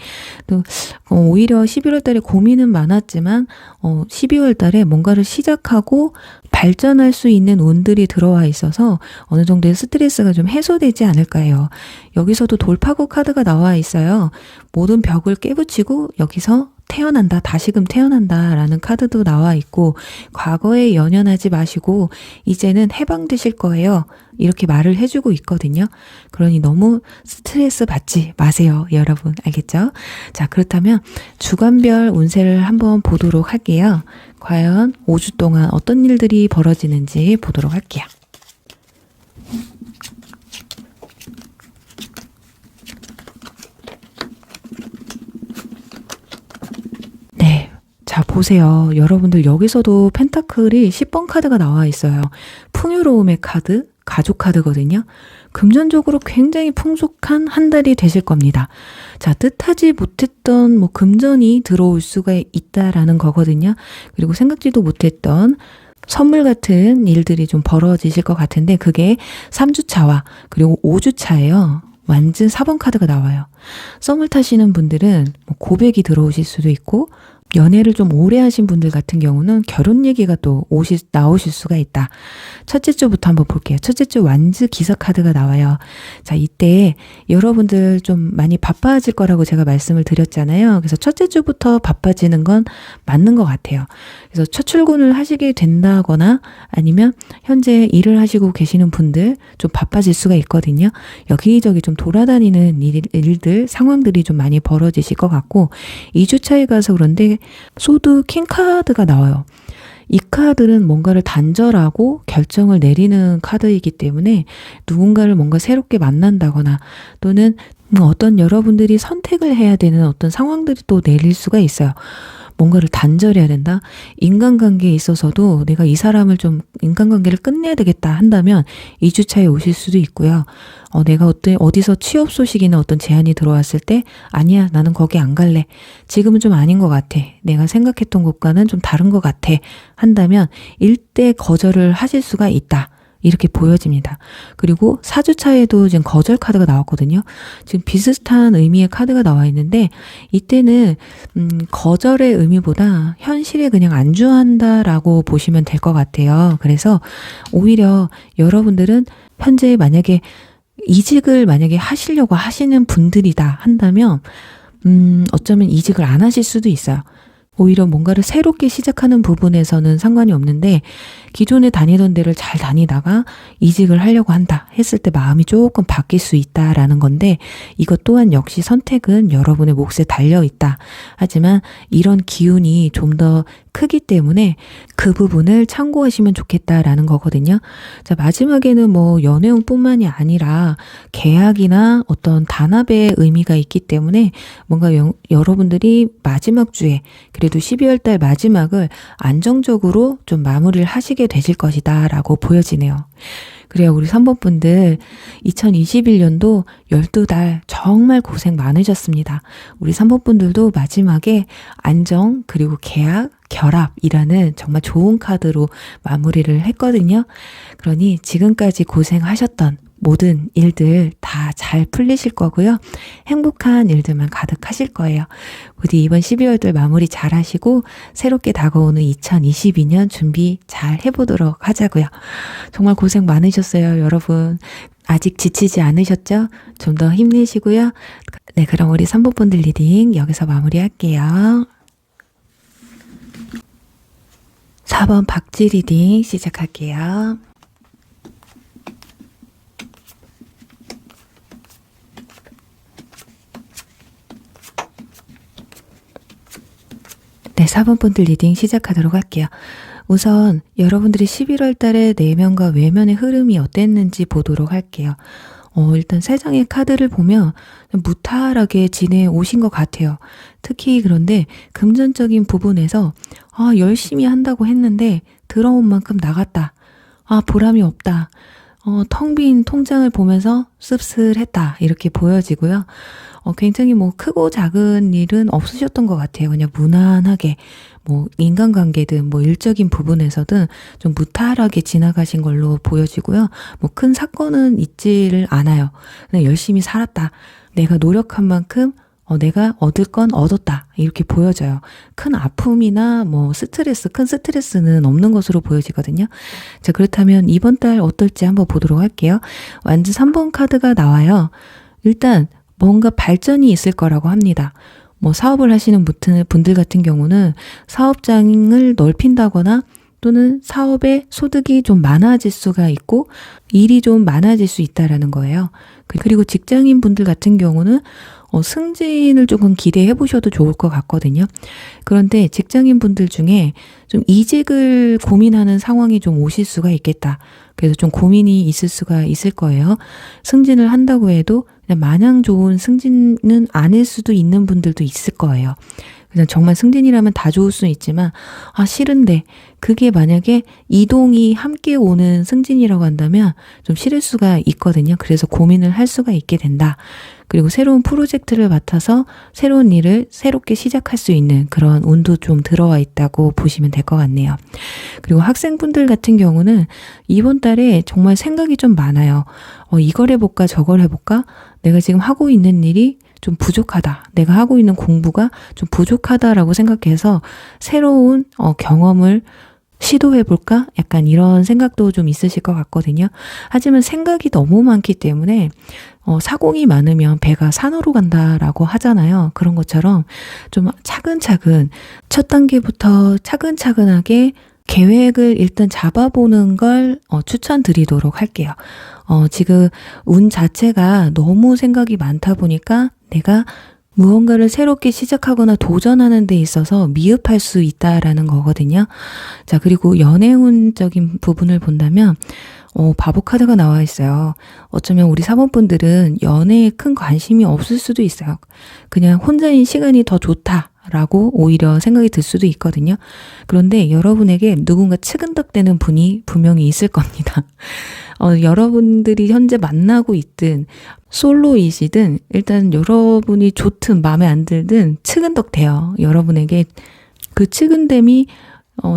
또 오히려 11월 달에 고민은 많았지만 12월 달에 뭔가를 시작하고 발전할 수 있는 운들이 들어와 있어서 어느 정도의 스트레스가 좀 해소되지 않을까 해요. 여기서도 돌파구 카드가 나와 있어요. 모든 벽을 깨부치고 여기서 태어난다, 다시금 태어난다 라는 카드도 나와 있고 과거에 연연하지 마시고 이제는 해방되실 거예요. 이렇게 말을 해주고 있거든요. 그러니 너무 스트레스 받지 마세요. 여러분 알겠죠? 자, 그렇다면 주간별 운세를 한번 보도록 할게요. 과연 5주 동안 어떤 일들이 벌어지는지 보도록 할게요. 네. 자, 보세요. 여러분들 여기서도 펜타클이 10번 카드가 나와 있어요. 풍요로움의 카드, 가족 카드거든요. 금전적으로 굉장히 풍족한 한 달이 되실 겁니다. 자, 뜻하지 못했던 금전이 들어올 수가 있다라는 거거든요. 그리고 생각지도 못했던 선물 같은 일들이 좀 벌어지실 것 같은데 그게 3주차와 그리고 5주차예요. 완전 4번 카드가 나와요. 썸을 타시는 분들은 고백이 들어오실 수도 있고 연애를 좀 오래 하신 분들 같은 경우는 결혼 얘기가 또 나오실 수가 있다. 첫째 주부터 한번 볼게요. 첫째 주 완즈 기사 카드가 나와요. 자, 이때 여러분들 좀 많이 바빠질 거라고 제가 말씀을 드렸잖아요. 그래서 첫째 주부터 바빠지는 건 맞는 것 같아요. 그래서 첫 출근을 하시게 된다거나 아니면 현재 일을 하시고 계시는 분들 좀 바빠질 수가 있거든요. 여기저기 좀 돌아다니는 일들, 상황들이 좀 많이 벌어지실 것 같고 2주차에 가서 그런데 소드 킹 카드가 나와요. 이 카드는 뭔가를 단절하고 결정을 내리는 카드이기 때문에 누군가를 뭔가 새롭게 만난다거나 또는 어떤 여러분들이 선택을 해야 되는 어떤 상황들이 또 내릴 수가 있어요. 뭔가를 단절해야 된다. 인간관계에 있어서도 내가 이 사람을 좀 인간관계를 끝내야 되겠다 한다면 2주차에 오실 수도 있고요. 내가 어디서 취업 소식이나 어떤 제안이 들어왔을 때 아니야, 나는 거기 안 갈래. 지금은 좀 아닌 것 같아. 내가 생각했던 것과는 좀 다른 것 같아. 한다면 일대 거절을 하실 수가 있다. 이렇게 보여집니다. 그리고 4주차에도 지금 거절 카드가 나왔거든요. 지금 비슷한 의미의 카드가 나와 있는데 이때는 거절의 의미보다 현실에 그냥 안주한다라고 보시면 될 것 같아요. 그래서 오히려 여러분들은 현재 만약에 이직을 하시려고 하시는 분들이다 한다면 어쩌면 이직을 안 하실 수도 있어요. 오히려 뭔가를 새롭게 시작하는 부분에서는 상관이 없는데 기존에 다니던 데를 잘 다니다가 이직을 하려고 한다 했을 때 마음이 조금 바뀔 수 있다라는 건데 이것 또한 역시 선택은 여러분의 몫에 달려 있다. 하지만 이런 기운이 좀 더 크기 때문에 그 부분을 참고하시면 좋겠다라는 거거든요. 자, 마지막에는 연애운뿐만이 아니라 계약이나 어떤 단합의 의미가 있기 때문에 뭔가 여러분들이 마지막 주에 그래도 12월 달 마지막을 안정적으로 좀 마무리를 하시게 되실 것이다 라고 보여지네요. 그래요. 우리 3번 분들 2021년도 12달 정말 고생 많으셨습니다. 우리 3번 분들도 마지막에 안정 그리고 계약, 결합이라는 정말 좋은 카드로 마무리를 했거든요. 그러니 지금까지 고생하셨던 모든 일들 다 잘 풀리실 거고요. 행복한 일들만 가득하실 거예요. 부디 이번 12월달 마무리 잘 하시고 새롭게 다가오는 2022년 준비 잘 해보도록 하자고요. 정말 고생 많으셨어요, 여러분. 아직 지치지 않으셨죠? 좀 더 힘내시고요. 네, 그럼 우리 3번 분들 리딩 여기서 마무리할게요. 4번 박지 리딩 시작할게요. 네, 4번 분들 리딩 시작하도록 할게요. 우선 여러분들이 11월 달에 내면과 외면의 흐름이 어땠는지 보도록 할게요. 일단 3장의 카드를 보면 무탈하게 지내오신 것 같아요. 특히 그런데 금전적인 부분에서 열심히 한다고 했는데 들어온 만큼 나갔다. 보람이 없다. 텅 빈 통장을 보면서 씁쓸했다. 이렇게 보여지고요. 굉장히 크고 작은 일은 없으셨던 것 같아요. 그냥 무난하게 인간관계든 일적인 부분에서든 좀 무탈하게 지나가신 걸로 보여지고요. 큰 사건은 있지를 않아요. 그냥 열심히 살았다. 내가 노력한 만큼 내가 얻을 건 얻었다. 이렇게 보여져요. 큰 아픔이나 큰 스트레스는 없는 것으로 보여지거든요. 자, 그렇다면 이번 달 어떨지 한번 보도록 할게요. 완전 3번 카드가 나와요. 일단 뭔가 발전이 있을 거라고 합니다. 사업을 하시는 분들 같은 경우는 사업장을 넓힌다거나 또는 사업에 소득이 좀 많아질 수가 있고 일이 좀 많아질 수 있다라는 거예요. 그리고 직장인 분들 같은 경우는 승진을 조금 기대해 보셔도 좋을 것 같거든요. 그런데 직장인 분들 중에 좀 이직을 고민하는 상황이 좀 오실 수가 있겠다. 그래서 좀 고민이 있을 수가 있을 거예요. 승진을 한다고 해도 그냥 마냥 좋은 승진은 아닐 수도 있는 분들도 있을 거예요. 그냥 정말 승진이라면 다 좋을 수는 있지만 싫은데 그게 만약에 이동이 함께 오는 승진이라고 한다면 좀 싫을 수가 있거든요. 그래서 고민을 할 수가 있게 된다. 그리고 새로운 프로젝트를 맡아서 새로운 일을 새롭게 시작할 수 있는 그런 운도 좀 들어와 있다고 보시면 될 것 같네요. 그리고 학생분들 같은 경우는 이번 달에 정말 생각이 좀 많아요. 이걸 해볼까 저걸 해볼까? 내가 지금 하고 있는 일이 좀 부족하다. 내가 하고 있는 공부가 좀 부족하다라고 생각해서 새로운 경험을 시도해볼까? 약간 이런 생각도 좀 있으실 것 같거든요. 하지만 생각이 너무 많기 때문에 사공이 많으면 배가 산으로 간다라고 하잖아요. 그런 것처럼 좀 차근차근 첫 단계부터 차근차근하게 계획을 일단 잡아보는 걸 추천드리도록 할게요. 지금 운 자체가 너무 생각이 많다 보니까 내가 무언가를 새롭게 시작하거나 도전하는 데 있어서 미흡할 수 있다라는 거거든요. 자, 그리고 연애운적인 부분을 본다면 바보 카드가 나와 있어요. 어쩌면 우리 사모분들은 연애에 큰 관심이 없을 수도 있어요. 그냥 혼자인 시간이 더 좋다라고 오히려 생각이 들 수도 있거든요. 그런데 여러분에게 누군가 측은덕대는 분이 분명히 있을 겁니다. 여러분들이 현재 만나고 있든 솔로이시든 일단 여러분이 좋든 마음에 안 들든 측은덕대요. 여러분에게 그 측은됨이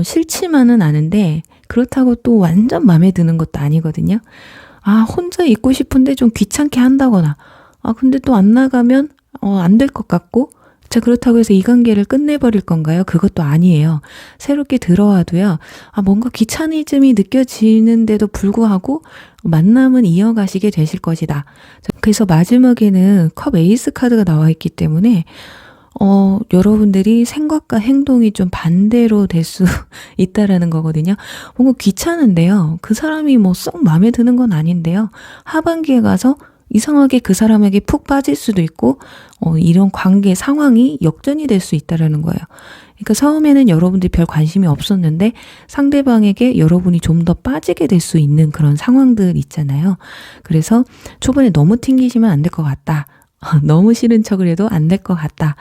싫지만은 않은데 그렇다고 또 완전 마음에 드는 것도 아니거든요. 혼자 있고 싶은데 좀 귀찮게 한다거나 근데 또 안 나가면 안 될 것 같고 자, 그렇다고 해서 이 관계를 끝내버릴 건가요? 그것도 아니에요. 새롭게 들어와도요. 뭔가 귀차니즘이 느껴지는데도 불구하고 만남은 이어가시게 되실 것이다. 그래서 마지막에는 컵 에이스 카드가 나와 있기 때문에 여러분들이 생각과 행동이 좀 반대로 될 수 있다라는 거거든요. 뭔가 귀찮은데요. 그 사람이 썩 마음에 드는 건 아닌데요. 하반기에 가서 이상하게 그 사람에게 푹 빠질 수도 있고 이런 관계 상황이 역전이 될 수 있다라는 거예요. 그러니까 처음에는 여러분들이 별 관심이 없었는데 상대방에게 여러분이 좀 더 빠지게 될 수 있는 그런 상황들 있잖아요. 그래서 초반에 너무 튕기시면 안 될 것 같다. 너무 싫은 척을 해도 안 될 것 같다.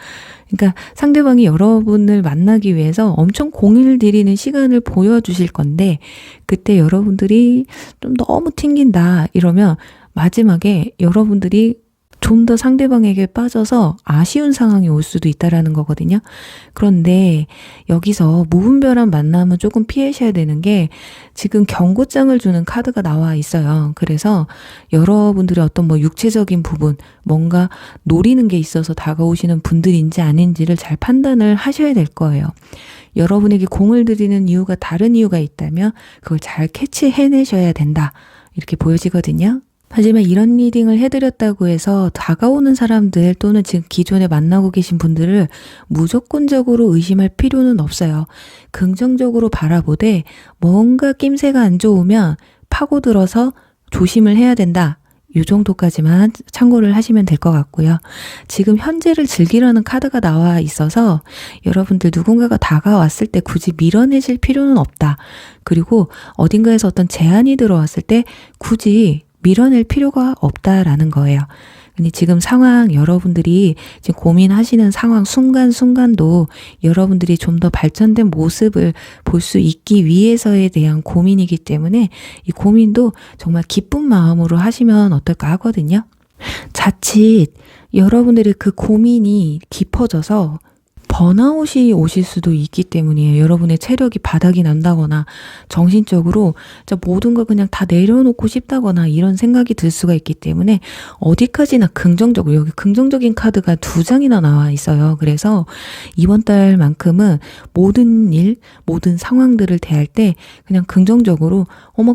그러니까 상대방이 여러분을 만나기 위해서 엄청 공을 들이는 시간을 보여주실 건데 그때 여러분들이 좀 너무 튕긴다 이러면 마지막에 여러분들이 좀 더 상대방에게 빠져서 아쉬운 상황이 올 수도 있다라는 거거든요. 그런데 여기서 무분별한 만남은 조금 피하셔야 되는 게 지금 경고장을 주는 카드가 나와 있어요. 그래서 여러분들의 어떤 육체적인 부분, 뭔가 노리는 게 있어서 다가오시는 분들인지 아닌지를 잘 판단을 하셔야 될 거예요. 여러분에게 공을 들이는 이유가 다른 이유가 있다면 그걸 잘 캐치해내셔야 된다. 이렇게 보여지거든요. 하지만 이런 리딩을 해드렸다고 해서 다가오는 사람들 또는 지금 기존에 만나고 계신 분들을 무조건적으로 의심할 필요는 없어요. 긍정적으로 바라보되 뭔가 낌새가 안 좋으면 파고들어서 조심을 해야 된다. 이 정도까지만 참고를 하시면 될 것 같고요. 지금 현재를 즐기라는 카드가 나와 있어서 여러분들 누군가가 다가왔을 때 굳이 밀어내실 필요는 없다. 그리고 어딘가에서 어떤 제안이 들어왔을 때 굳이 밀어낼 필요가 없다라는 거예요. 근데 지금 상황, 여러분들이 지금 고민하시는 상황 순간순간도 여러분들이 좀 더 발전된 모습을 볼 수 있기 위해서에 대한 고민이기 때문에 이 고민도 정말 기쁜 마음으로 하시면 어떨까 하거든요. 자칫 여러분들의 그 고민이 깊어져서 번아웃이 오실 수도 있기 때문이에요. 여러분의 체력이 바닥이 난다거나 정신적으로 진짜 모든 걸 그냥 다 내려놓고 싶다거나 이런 생각이 들 수가 있기 때문에 어디까지나 긍정적으로, 여기 긍정적인 카드가 2장이나 나와 있어요. 그래서 이번 달만큼은 모든 일, 모든 상황들을 대할 때 그냥 긍정적으로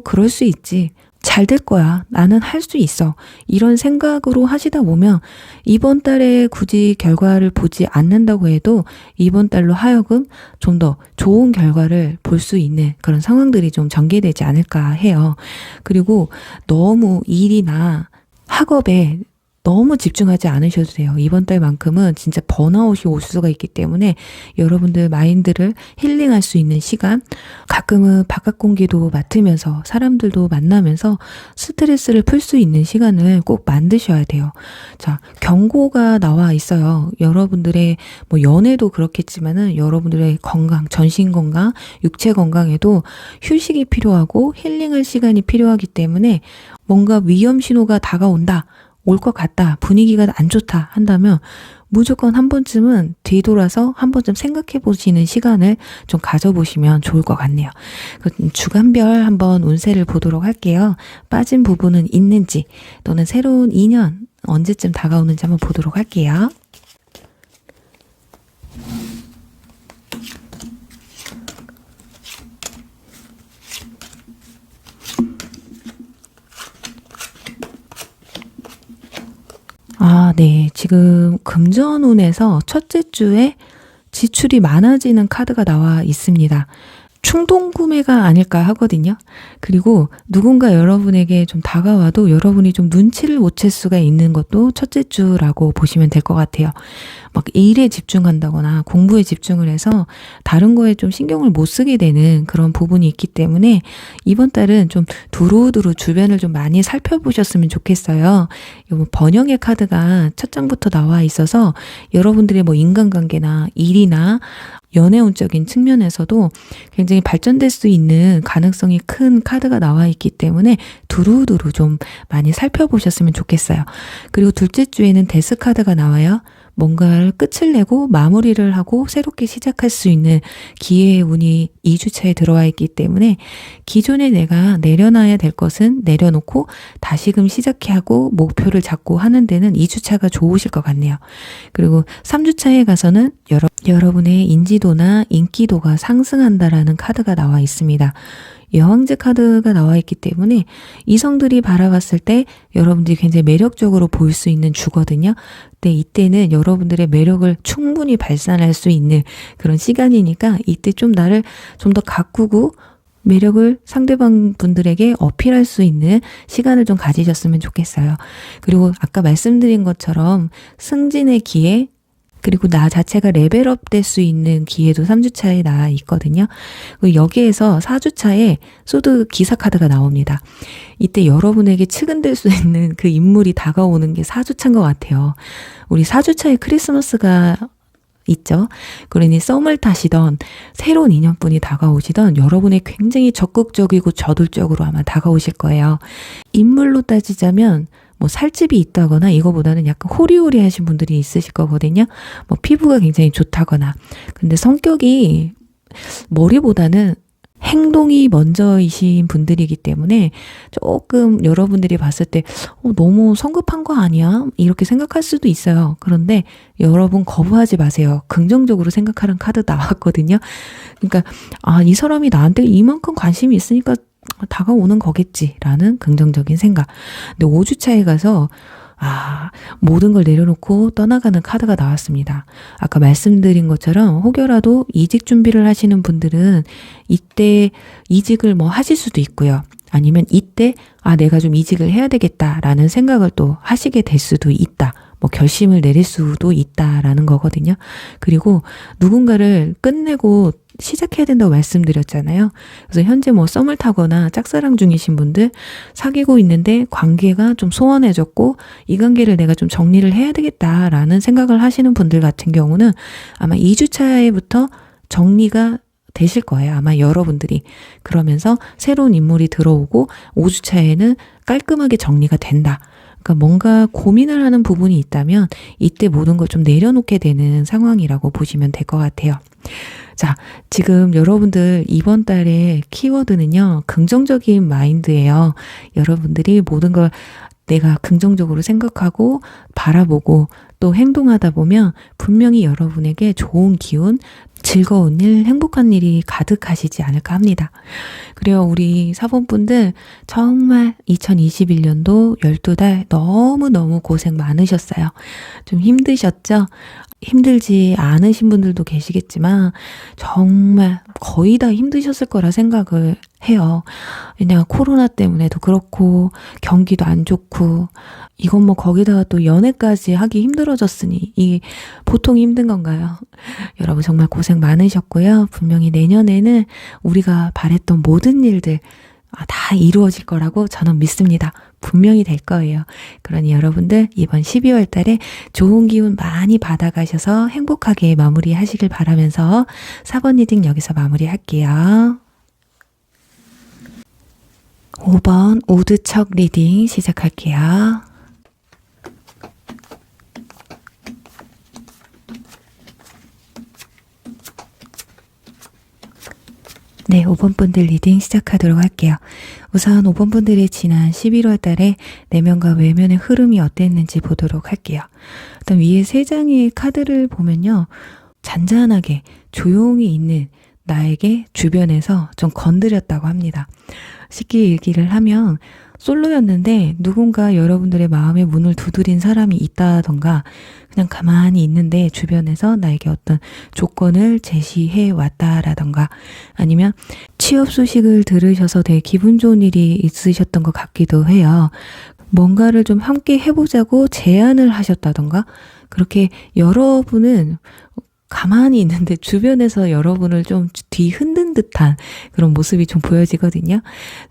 그럴 수 있지. 잘 될 거야. 나는 할 수 있어. 이런 생각으로 하시다 보면 이번 달에 굳이 결과를 보지 않는다고 해도 이번 달로 하여금 좀 더 좋은 결과를 볼 수 있는 그런 상황들이 좀 전개되지 않을까 해요. 그리고 너무 일이나 학업에 너무 집중하지 않으셔도 돼요. 이번 달만큼은 진짜 번아웃이 올 수가 있기 때문에 여러분들 마인드를 힐링할 수 있는 시간, 가끔은 바깥 공기도 맡으면서 사람들도 만나면서 스트레스를 풀 수 있는 시간을 꼭 만드셔야 돼요. 자, 경고가 나와 있어요. 여러분들의 연애도 그렇겠지만은 여러분들의 건강, 전신 건강, 육체 건강에도 휴식이 필요하고 힐링할 시간이 필요하기 때문에 뭔가 위험 신호가 다가온다. 올 것 같다. 분위기가 안 좋다 한다면 무조건 한 번쯤은 뒤돌아서 한 번쯤 생각해 보시는 시간을 좀 가져보시면 좋을 것 같네요. 주간별 한번 운세를 보도록 할게요. 빠진 부분은 있는지 또는 새로운 인연 언제쯤 다가오는지 한번 보도록 할게요. 네. 지금 금전운에서 첫째 주에 지출이 많아지는 카드가 나와 있습니다. 충동 구매가 아닐까 하거든요. 그리고 누군가 여러분에게 좀 다가와도 여러분이 좀 눈치를 못 챌 수가 있는 것도 첫째 주라고 보시면 될 것 같아요. 막 일에 집중한다거나 공부에 집중을 해서 다른 거에 좀 신경을 못 쓰게 되는 그런 부분이 있기 때문에 이번 달은 좀 두루두루 주변을 좀 많이 살펴보셨으면 좋겠어요. 요 번영의 카드가 첫 장부터 나와 있어서 여러분들의 인간관계나 일이나 연애운적인 측면에서도 굉장히 발전될 수 있는 가능성이 큰 카드가 나와 있기 때문에 두루두루 좀 많이 살펴보셨으면 좋겠어요. 그리고 둘째 주에는 데스 카드가 나와요. 뭔가를 끝을 내고 마무리를 하고 새롭게 시작할 수 있는 기회의 운이 2주차에 들어와 있기 때문에 기존에 내가 내려놔야 될 것은 내려놓고 다시금 시작해 하고 목표를 잡고 하는 데는 2주차가 좋으실 것 같네요. 그리고 3주차에 가서는 여러분의 인지도나 인기도가 상승한다라는 카드가 나와 있습니다. 여왕제 카드가 나와 있기 때문에 이성들이 바라봤을 때 여러분들이 굉장히 매력적으로 보일 수 있는 주거든요. 근데 이때는 여러분들의 매력을 충분히 발산할 수 있는 그런 시간이니까 이때 좀 나를 좀 더 가꾸고 매력을 상대방 분들에게 어필할 수 있는 시간을 좀 가지셨으면 좋겠어요. 그리고 아까 말씀드린 것처럼 승진의 기회, 그리고 나 자체가 레벨업 될 수 있는 기회도 3주차에 나와 있거든요. 여기에서 4주차에 소드 기사 카드가 나옵니다. 이때 여러분에게 측은될 수 있는 그 인물이 다가오는 게 4주차인 것 같아요. 우리 4주차에 크리스마스가 있죠. 그러니 썸을 타시던 새로운 인연분이 다가오시던 여러분의 굉장히 적극적이고 저돌적으로 아마 다가오실 거예요. 인물로 따지자면 살집이 있다거나 이거보다는 약간 호리호리 하신 분들이 있으실 거거든요. 피부가 굉장히 좋다거나. 근데 성격이 머리보다는 행동이 먼저이신 분들이기 때문에 조금 여러분들이 봤을 때 너무 성급한 거 아니야? 이렇게 생각할 수도 있어요. 그런데 여러분 거부하지 마세요. 긍정적으로 생각하는 카드 나왔거든요. 그러니까 이 사람이 나한테 이만큼 관심이 있으니까 다가오는 거겠지라는 긍정적인 생각. 근데 5주차에 가서 모든 걸 내려놓고 떠나가는 카드가 나왔습니다. 아까 말씀드린 것처럼 혹여라도 이직 준비를 하시는 분들은 이때 이직을 하실 수도 있고요. 아니면 이때 내가 좀 이직을 해야 되겠다라는 생각을 또 하시게 될 수도 있다. 뭐 결심을 내릴 수도 있다라는 거거든요. 그리고 누군가를 끝내고 시작해야 된다고 말씀드렸잖아요. 그래서 현재 뭐 썸을 타거나 짝사랑 중이신 분들, 사귀고 있는데 관계가 좀 소원해졌고 이 관계를 내가 좀 정리를 해야 되겠다라는 생각을 하시는 분들 같은 경우는 아마 2주차에부터 정리가 되실 거예요. 아마 여러분들이. 그러면서 새로운 인물이 들어오고 5주차에는 깔끔하게 정리가 된다. 그러니까 뭔가 고민을 하는 부분이 있다면 이때 모든 걸 좀 내려놓게 되는 상황이라고 보시면 될 것 같아요. 자, 지금 여러분들 이번 달의 키워드는요, 긍정적인 마인드예요. 여러분들이 모든 걸 내가 긍정적으로 생각하고 바라보고 또 행동하다 보면 분명히 여러분에게 좋은 기운, 즐거운 일, 행복한 일이 가득하시지 않을까 합니다. 그래요. 우리 사본분들 정말 2021년도 12달 너무너무 고생 많으셨어요. 좀 힘드셨죠? 힘들지 않으신 분들도 계시겠지만 정말 거의 다 힘드셨을 거라 생각을 해요. 왜냐 코로나 때문에도 그렇고 경기도 안 좋고 이건 뭐 거기다가 또 연애까지 하기 힘들어졌으니 이게 보통 힘든 건가요? 여러분 정말 고생 많으셨고요. 분명히 내년에는 우리가 바랬던 모든 일들 다 이루어질 거라고 저는 믿습니다. 분명히 될 거예요. 그러니 여러분들 이번 12월 달에 좋은 기운 많이 받아가셔서 행복하게 마무리하시길 바라면서 4번 리딩 여기서 마무리할게요. 5번 우드척 리딩 시작할게요. 네, 5번 분들 리딩 시작하도록 할게요. 우선 5번 분들의 지난 11월 달에 내면과 외면의 흐름이 어땠는지 보도록 할게요. 일단 위에 3장의 카드를 보면요. 잔잔하게 조용히 있는 나에게 주변에서 좀 건드렸다고 합니다. 쉽게 얘기를 하면 솔로였는데 누군가 여러분들의 마음의 문을 두드린 사람이 있다던가 그냥 가만히 있는데 주변에서 나에게 어떤 조건을 제시해 왔다라던가 아니면 취업 소식을 들으셔서 되게 기분 좋은 일이 있으셨던 것 같기도 해요. 뭔가를 좀 함께 해보자고 제안을 하셨다던가 그렇게 여러분은 가만히 있는데 주변에서 여러분을 좀 뒤흔든 듯한 그런 모습이 좀 보여지거든요.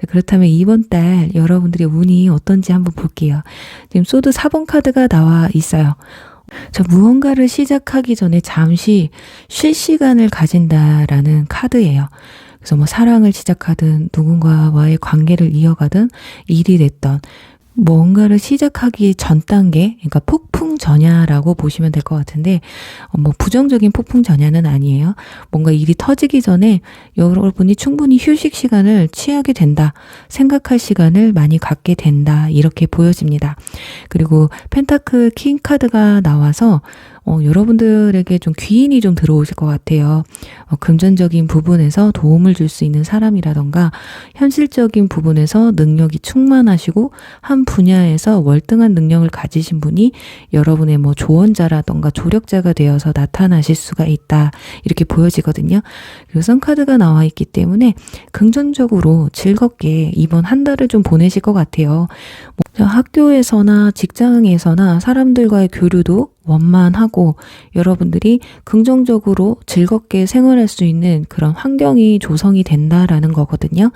그렇다면 이번 달 여러분들의 운이 어떤지 한번 볼게요. 지금 소드 4번 카드가 나와 있어요. 저 무언가를 시작하기 전에 잠시 쉴 시간을 가진다라는 카드예요. 그래서 뭐 사랑을 시작하든 누군가와의 관계를 이어가든 일이 됐던 뭔가를 시작하기 전 단계, 그러니까 폭풍 전야라고 보시면 될 것 같은데 뭐 부정적인 폭풍 전야는 아니에요. 뭔가 일이 터지기 전에 여러분이 충분히 휴식 시간을 취하게 된다. 생각할 시간을 많이 갖게 된다. 이렇게 보여집니다. 그리고 펜타클 킹 카드가 나와서 여러분들에게 좀 귀인이 좀 들어오실 것 같아요. 금전적인 부분에서 도움을 줄 수 있는 사람이라던가 현실적인 부분에서 능력이 충만하시고 한 분야에서 월등한 능력을 가지신 분이 여러분의 뭐 조언자라던가 조력자가 되어서 나타나실 수가 있다. 이렇게 보여지거든요. 그리고 선카드가 나와 있기 때문에 긍정적으로 즐겁게 이번 한 달을 좀 보내실 것 같아요. 학교에서나 직장에서나 사람들과의 교류도 원만하고 여러분들이 긍정적으로 즐겁게 생활할 수 있는 그런 환경이 조성이 된다라는 거거든요.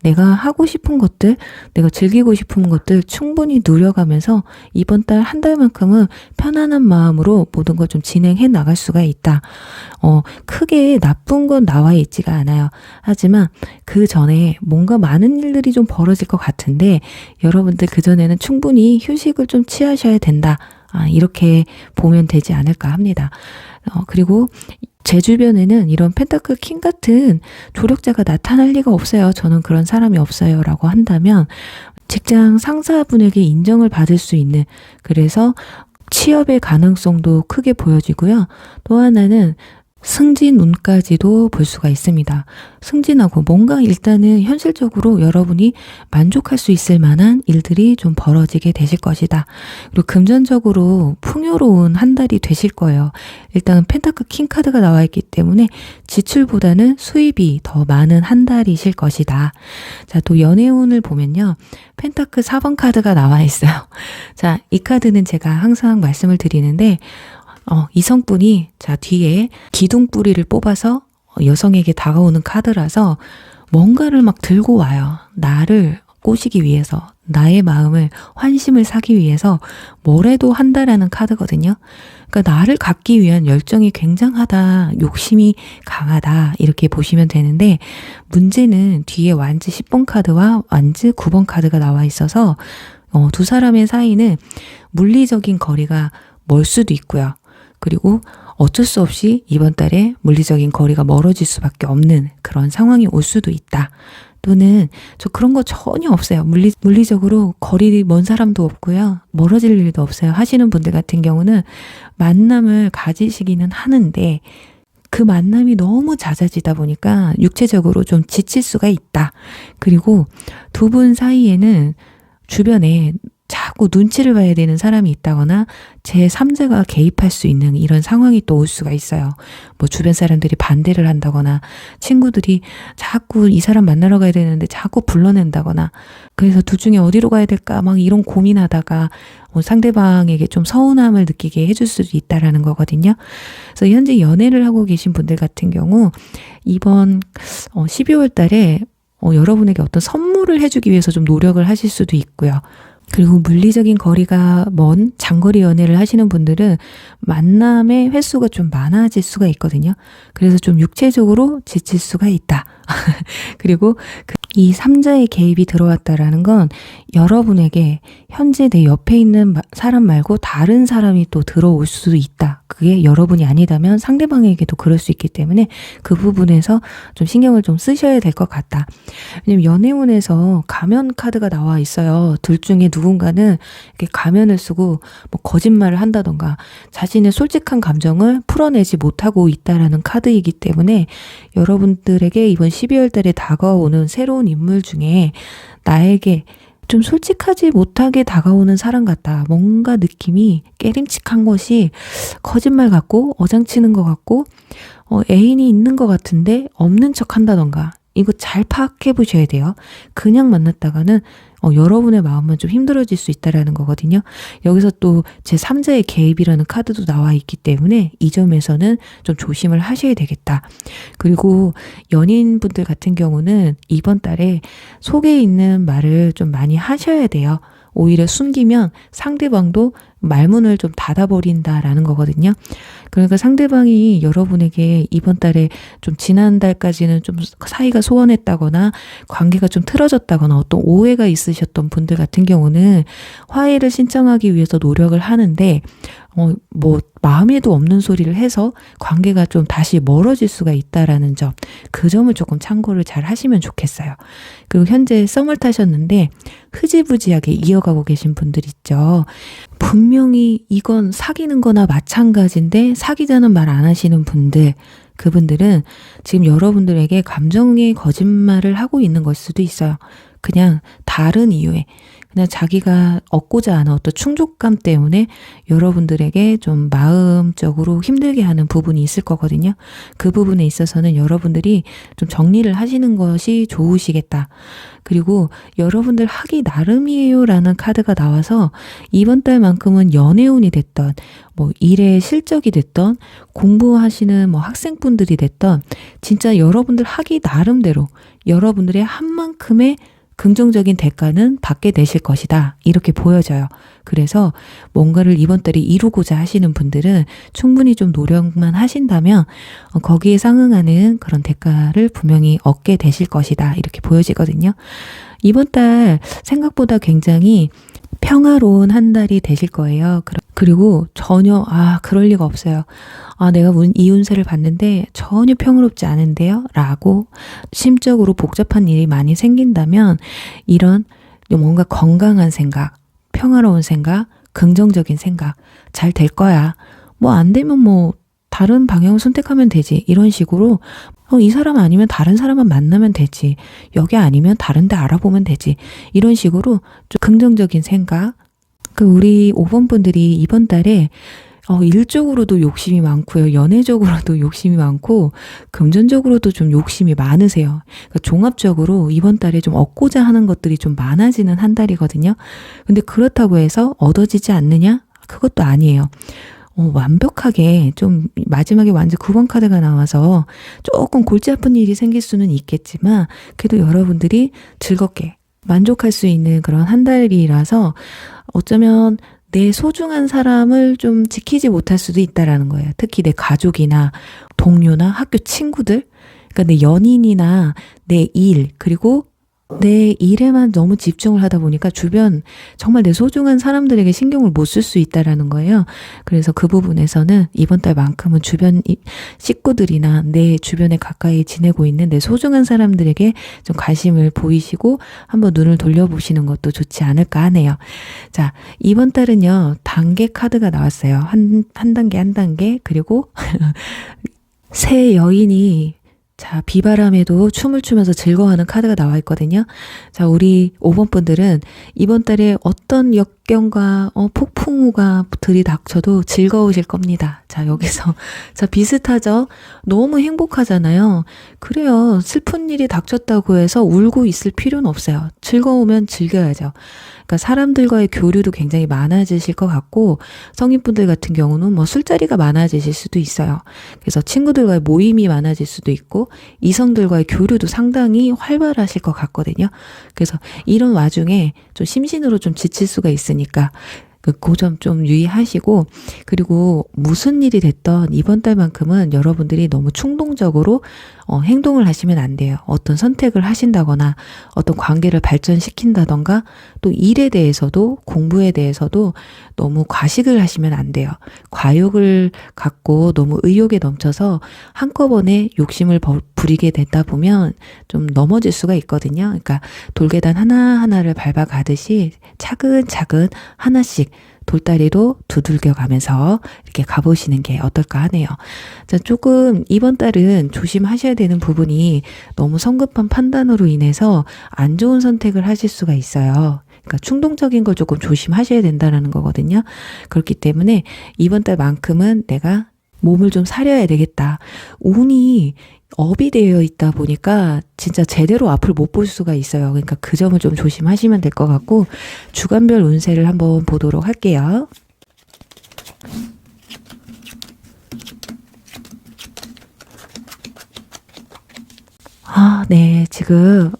내가 하고 싶은 것들, 내가 즐기고 싶은 것들 충분히 누려가면서 이번 달 한 달만큼은 편안한 마음으로 모든 걸 좀 진행해 나갈 수가 있다. 크게 나쁜 건 나와 있지가 않아요. 하지만 그 전에 뭔가 많은 일들이 좀 벌어질 것 같은데 여러분들 그 전에는 충분히 휴식을 좀 취하셔야 된다. 이렇게 보면 되지 않을까 합니다. 그리고 제 주변에는 이런 펜타클 킹 같은 조력자가 나타날 리가 없어요. 저는 그런 사람이 없어요. 라고 한다면 직장 상사분에게 인정을 받을 수 있는 그래서 취업의 가능성도 크게 보여지고요. 또 하나는 승진운까지도 볼 수가 있습니다. 승진하고 뭔가 일단은 현실적으로 여러분이 만족할 수 있을 만한 일들이 좀 벌어지게 되실 것이다. 그리고 금전적으로 풍요로운 한 달이 되실 거예요. 일단 펜타클 킹카드가 나와 있기 때문에 지출보다는 수입이 더 많은 한 달이실 것이다. 자, 또 연애운을 보면요. 펜타클 4번 카드가 나와 있어요. 자, 이 카드는 제가 항상 말씀을 드리는데 이성분이 자 뒤에 기둥뿌리를 뽑아서 여성에게 다가오는 카드라서 뭔가를 막 들고 와요. 나를 꼬시기 위해서, 나의 마음을 환심을 사기 위해서 뭐래도 한다라는 카드거든요. 그러니까 나를 갖기 위한 열정이 굉장하다, 욕심이 강하다 이렇게 보시면 되는데, 문제는 뒤에 완즈 10번 카드와 완즈 9번 카드가 나와 있어서 두 사람의 사이는 물리적인 거리가 멀 수도 있고요. 그리고 어쩔 수 없이 이번 달에 물리적인 거리가 멀어질 수밖에 없는 그런 상황이 올 수도 있다. 또는 저 그런 거 전혀 없어요. 물리적으로 거리 먼 사람도 없고요. 멀어질 일도 없어요. 하시는 분들 같은 경우는 만남을 가지시기는 하는데 그 만남이 너무 잦아지다 보니까 육체적으로 좀 지칠 수가 있다. 그리고 두 분 사이에는 주변에 자꾸 눈치를 봐야 되는 사람이 있다거나 제3자가 개입할 수 있는 이런 상황이 또 올 수가 있어요. 뭐 주변 사람들이 반대를 한다거나 친구들이 자꾸 이 사람 만나러 가야 되는데 자꾸 불러낸다거나 그래서 둘 중에 어디로 가야 될까 막 이런 고민하다가 상대방에게 좀 서운함을 느끼게 해줄 수도 있다라는 거거든요. 그래서 현재 연애를 하고 계신 분들 같은 경우 이번 12월 달에 여러분에게 어떤 선물을 해주기 위해서 좀 노력을 하실 수도 있고요. 그리고 물리적인 거리가 먼 장거리 연애를 하시는 분들은 만남의 횟수가 좀 많아질 수가 있거든요. 그래서 좀 육체적으로 지칠 수가 있다. 그리고 이 3자의 개입이 들어왔다라는 건 여러분에게 현재 내 옆에 있는 사람 말고 다른 사람이 또 들어올 수도 있다. 그게 여러분이 아니다면 상대방에게도 그럴 수 있기 때문에 그 부분에서 좀 신경을 좀 쓰셔야 될 것 같다. 왜냐면 연애운에서 가면 카드가 나와 있어요. 둘 중에 누군가는 이렇게 가면을 쓰고 뭐 거짓말을 한다던가 자신의 솔직한 감정을 풀어내지 못하고 있다라는 카드이기 때문에 여러분들에게 이번 12월 달에 다가오는 새로운 인물 중에 나에게 좀 솔직하지 못하게 다가오는 사람 같다. 뭔가 느낌이 깨림칙한 것이 거짓말 같고 어장치는 것 같고 애인이 있는 것 같은데 없는 척 한다던가 이거 잘 파악해 보셔야 돼요. 그냥 만났다가는 여러분의 마음은 좀 힘들어질 수 있다라는 거거든요. 여기서 또 제3자의 개입이라는 카드도 나와 있기 때문에 이 점에서는 좀 조심을 하셔야 되겠다. 그리고 연인분들 같은 경우는 이번 달에 속에 있는 말을 좀 많이 하셔야 돼요. 오히려 숨기면 상대방도 말문을 좀 닫아버린다라는 거거든요. 그러니까 상대방이 여러분에게 이번 달에 좀 지난 달까지는 좀 사이가 소원했다거나 관계가 좀 틀어졌다거나 어떤 오해가 있으셨던 분들 같은 경우는 화해를 신청하기 위해서 노력을 하는데 뭐 마음에도 없는 소리를 해서 관계가 좀 다시 멀어질 수가 있다라는 점, 그 점을 조금 참고를 잘 하시면 좋겠어요. 그리고 현재 썸을 타셨는데 흐지부지하게 이어가고 계신 분들 있죠. 분명히 이건 사귀는 거나 마찬가지인데 사귀자는 말 안 하시는 분들, 그분들은 지금 여러분들에게 감정의 거짓말을 하고 있는 걸 수도 있어요. 그냥 다른 이유에 그냥 자기가 얻고자 하는 어떤 충족감 때문에 여러분들에게 좀 마음적으로 힘들게 하는 부분이 있을 거거든요. 그 부분에 있어서는 여러분들이 좀 정리를 하시는 것이 좋으시겠다. 그리고 여러분들 하기 나름이에요 라는 카드가 나와서 이번 달만큼은 연애운이 됐던 뭐 일의 실적이 됐던 공부하시는 뭐 학생분들이 됐던 진짜 여러분들 하기 나름대로 여러분들의 한 만큼의 긍정적인 대가는 받게 되실 것이다. 이렇게 보여져요. 그래서 뭔가를 이번 달에 이루고자 하시는 분들은 충분히 좀 노력만 하신다면 거기에 상응하는 그런 대가를 분명히 얻게 되실 것이다. 이렇게 보여지거든요. 이번 달 생각보다 굉장히 평화로운 한 달이 되실 거예요. 그리고 전혀 그럴 리가 없어요. 내가 이 운세를 봤는데 전혀 평화롭지 않은데요? 라고 심적으로 복잡한 일이 많이 생긴다면 이런 뭔가 건강한 생각, 평화로운 생각, 긍정적인 생각 잘 될 거야. 뭐 안 되면 뭐 다른 방향을 선택하면 되지. 이런 식으로 이 사람 아니면 다른 사람만 만나면 되지. 여기 아니면 다른 데 알아보면 되지. 이런 식으로 좀 긍정적인 생각. 우리 5번 분들이 이번 달에 일적으로도 욕심이 많고요. 연애적으로도 욕심이 많고 금전적으로도 좀 욕심이 많으세요. 그러니까 종합적으로 이번 달에 좀 얻고자 하는 것들이 좀 많아지는 한 달이거든요. 근데 그렇다고 해서 얻어지지 않느냐? 그것도 아니에요. 완벽하게 좀 마지막에 완전 9번 카드가 나와서 조금 골치 아픈 일이 생길 수는 있겠지만 그래도 여러분들이 즐겁게 만족할 수 있는 그런 한 달이라서 어쩌면 내 소중한 사람을 좀 지키지 못할 수도 있다라는 거예요. 특히 내 가족이나 동료나 학교 친구들, 그러니까 내 연인이나 내 일, 그리고 내 일에만 너무 집중을 하다 보니까 주변 정말 내 소중한 사람들에게 신경을 못 쓸 수 있다라는 거예요. 그래서 그 부분에서는 이번 달만큼은 주변 식구들이나 내 주변에 가까이 지내고 있는 내 소중한 사람들에게 좀 관심을 보이시고 한번 눈을 돌려보시는 것도 좋지 않을까 하네요. 자, 이번 달은요, 단계 카드가 나왔어요. 한 단계 한 단계. 그리고 새 여인이 비바람에도 춤을 추면서 즐거워하는 카드가 나와 있거든요. 자, 우리 5번 분들은 이번 달에 어떤 역경과 폭풍우가 들이닥쳐도 즐거우실 겁니다. 자, 여기서 비슷하죠? 너무 행복하잖아요. 그래요. 슬픈 일이 닥쳤다고 해서 울고 있을 필요는 없어요. 즐거우면 즐겨야죠. 그러니까 사람들과의 교류도 굉장히 많아지실 것 같고 성인분들 같은 경우는 뭐 술자리가 많아지실 수도 있어요. 그래서 친구들과의 모임이 많아질 수도 있고 이성들과의 교류도 상당히 활발하실 것 같거든요. 그래서 이런 와중에 좀 심신으로 좀 지칠 수가 있으니까 그 점 좀 유의하시고, 그리고 무슨 일이 됐던 이번 달만큼은 여러분들이 너무 충동적으로 행동을 하시면 안 돼요. 어떤 선택을 하신다거나 어떤 관계를 발전시킨다던가 또 일에 대해서도 공부에 대해서도 너무 과식을 하시면 안 돼요. 과욕을 갖고 너무 의욕에 넘쳐서 한꺼번에 욕심을 부리게 되다 보면 좀 넘어질 수가 있거든요. 그러니까 돌계단 하나하나를 밟아가듯이 차근차근 하나씩 돌다리로 두들겨 가면서 이렇게 가보시는 게 어떨까 하네요. 자, 조금 이번 달은 조심하셔야 되는 부분이 너무 성급한 판단으로 인해서 안 좋은 선택을 하실 수가 있어요. 그러니까 충동적인 걸 조금 조심하셔야 된다는 거거든요. 그렇기 때문에 이번 달만큼은 내가 몸을 좀 사려야 되겠다. 운이 업이 되어 있다 보니까 진짜 제대로 앞을 못 볼 수가 있어요. 그러니까 그 점을 좀 조심하시면 될 것 같고, 주간별 운세를 한번 보도록 할게요. 네, 지금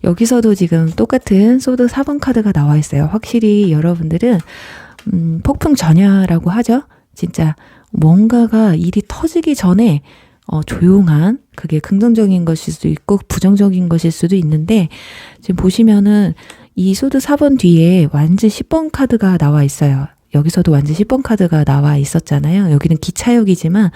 여기서도 지금 똑같은 소드 4번 카드가 나와 있어요. 확실히 여러분들은 폭풍 전야라고 하죠. 진짜 뭔가가 일이 터지기 전에 조용한, 그게 긍정적인 것일 수도 있고 부정적인 것일 수도 있는데, 지금 보시면은 이 소드 4번 뒤에 완즈 10번 카드가 나와 있어요. 여기서도 완즈 10번 카드가 나와 있었잖아요. 여기는 기차역이지만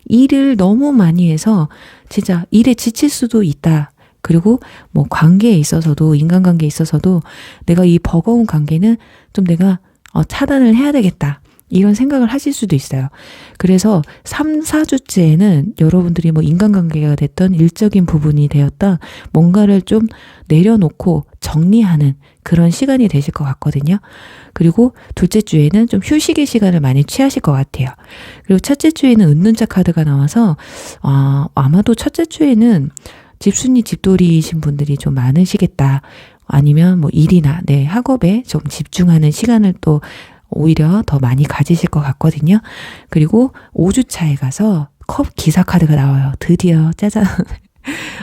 일을 너무 많이 해서 진짜 일에 지칠 수도 있다. 그리고 뭐 관계에 있어서도, 인간관계에 있어서도 내가 이 버거운 관계는 좀 내가 차단을 해야 되겠다. 이런 생각을 하실 수도 있어요. 그래서 3, 4주째에는 여러분들이 뭐 인간관계가 됐던 일적인 부분이 되었다, 뭔가를 좀 내려놓고 정리하는 그런 시간이 되실 것 같거든요. 그리고 둘째 주에는 좀 휴식의 시간을 많이 취하실 것 같아요. 그리고 첫째 주에는 은둔자 카드가 나와서 아마도 첫째 주에는 집순이 집돌이이신 분들이 좀 많으시겠다. 아니면 뭐 일이나 내 학업에 좀 집중하는 시간을 또 오히려 더 많이 가지실 것 같거든요. 그리고 5주차에 가서 컵 기사 카드가 나와요. 드디어 짜잔.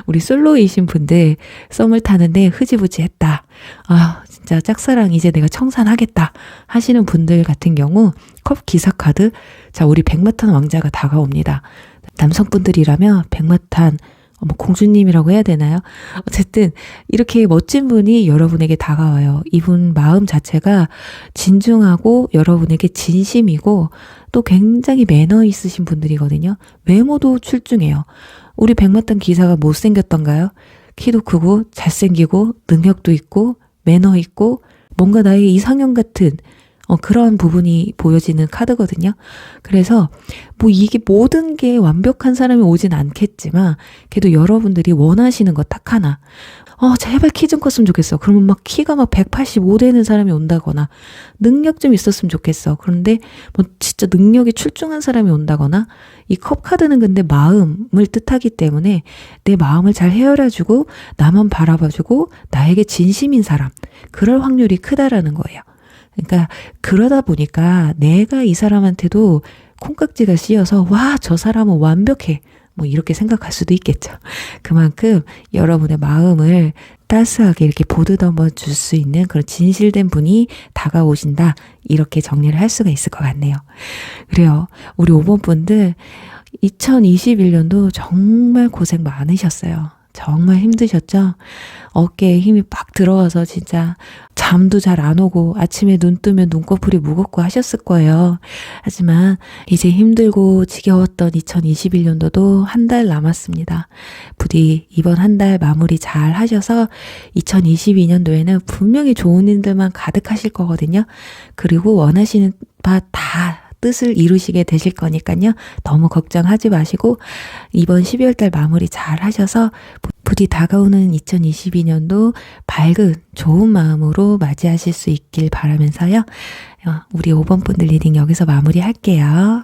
우리 솔로이신 분들 썸을 타는데 흐지부지 했다. 진짜 짝사랑 이제 내가 청산하겠다 하시는 분들 같은 경우 컵 기사 카드. 자, 우리 백마탄 왕자가 다가옵니다. 남성분들이라면 백마탄 공주님이라고 해야 되나요? 어쨌든 이렇게 멋진 분이 여러분에게 다가와요. 이분 마음 자체가 진중하고 여러분에게 진심이고 또 굉장히 매너 있으신 분들이거든요. 외모도 출중해요. 우리 백마탄 기사가 못생겼던가요? 키도 크고 잘생기고 능력도 있고 매너 있고 뭔가 나의 이상형 같은 그런 부분이 보여지는 카드거든요. 그래서 뭐 이게 모든 게 완벽한 사람이 오진 않겠지만 그래도 여러분들이 원하시는 거 딱 하나. 제발 키 좀 컸으면 좋겠어. 그러면 막 키가 막 185 되는 사람이 온다거나, 능력 좀 있었으면 좋겠어. 그런데 뭐 진짜 능력이 출중한 사람이 온다거나, 이 컵 카드는 근데 마음을 뜻하기 때문에 내 마음을 잘 헤아려주고, 나만 바라봐주고, 나에게 진심인 사람, 그럴 확률이 크다라는 거예요. 그러니까 그러다 보니까 내가 이 사람한테도 콩깍지가 씌어서, 와, 저 사람은 완벽해. 뭐 이렇게 생각할 수도 있겠죠. 그만큼 여러분의 마음을 따스하게 이렇게 보듬어 줄 수 있는 그런 진실된 분이 다가오신다. 이렇게 정리를 할 수가 있을 것 같네요. 그래요. 우리 5번 분들 2021년도 정말 고생 많으셨어요. 정말 힘드셨죠? 어깨에 힘이 빡 들어와서 진짜 잠도 잘 안 오고 아침에 눈 뜨면 눈꺼풀이 무겁고 하셨을 거예요. 하지만 이제 힘들고 지겨웠던 2021년도도 한 달 남았습니다. 부디 이번 한 달 마무리 잘 하셔서 2022년도에는 분명히 좋은 일들만 가득하실 거거든요. 그리고 원하시는 바 다 뜻을 이루시게 되실 거니까요. 너무 걱정하지 마시고 이번 12월 달 마무리 잘 하셔서 부디 다가오는 2022년도 밝은 좋은 마음으로 맞이하실 수 있길 바라면서요. 우리 5번 분들 리딩 여기서 마무리 할게요.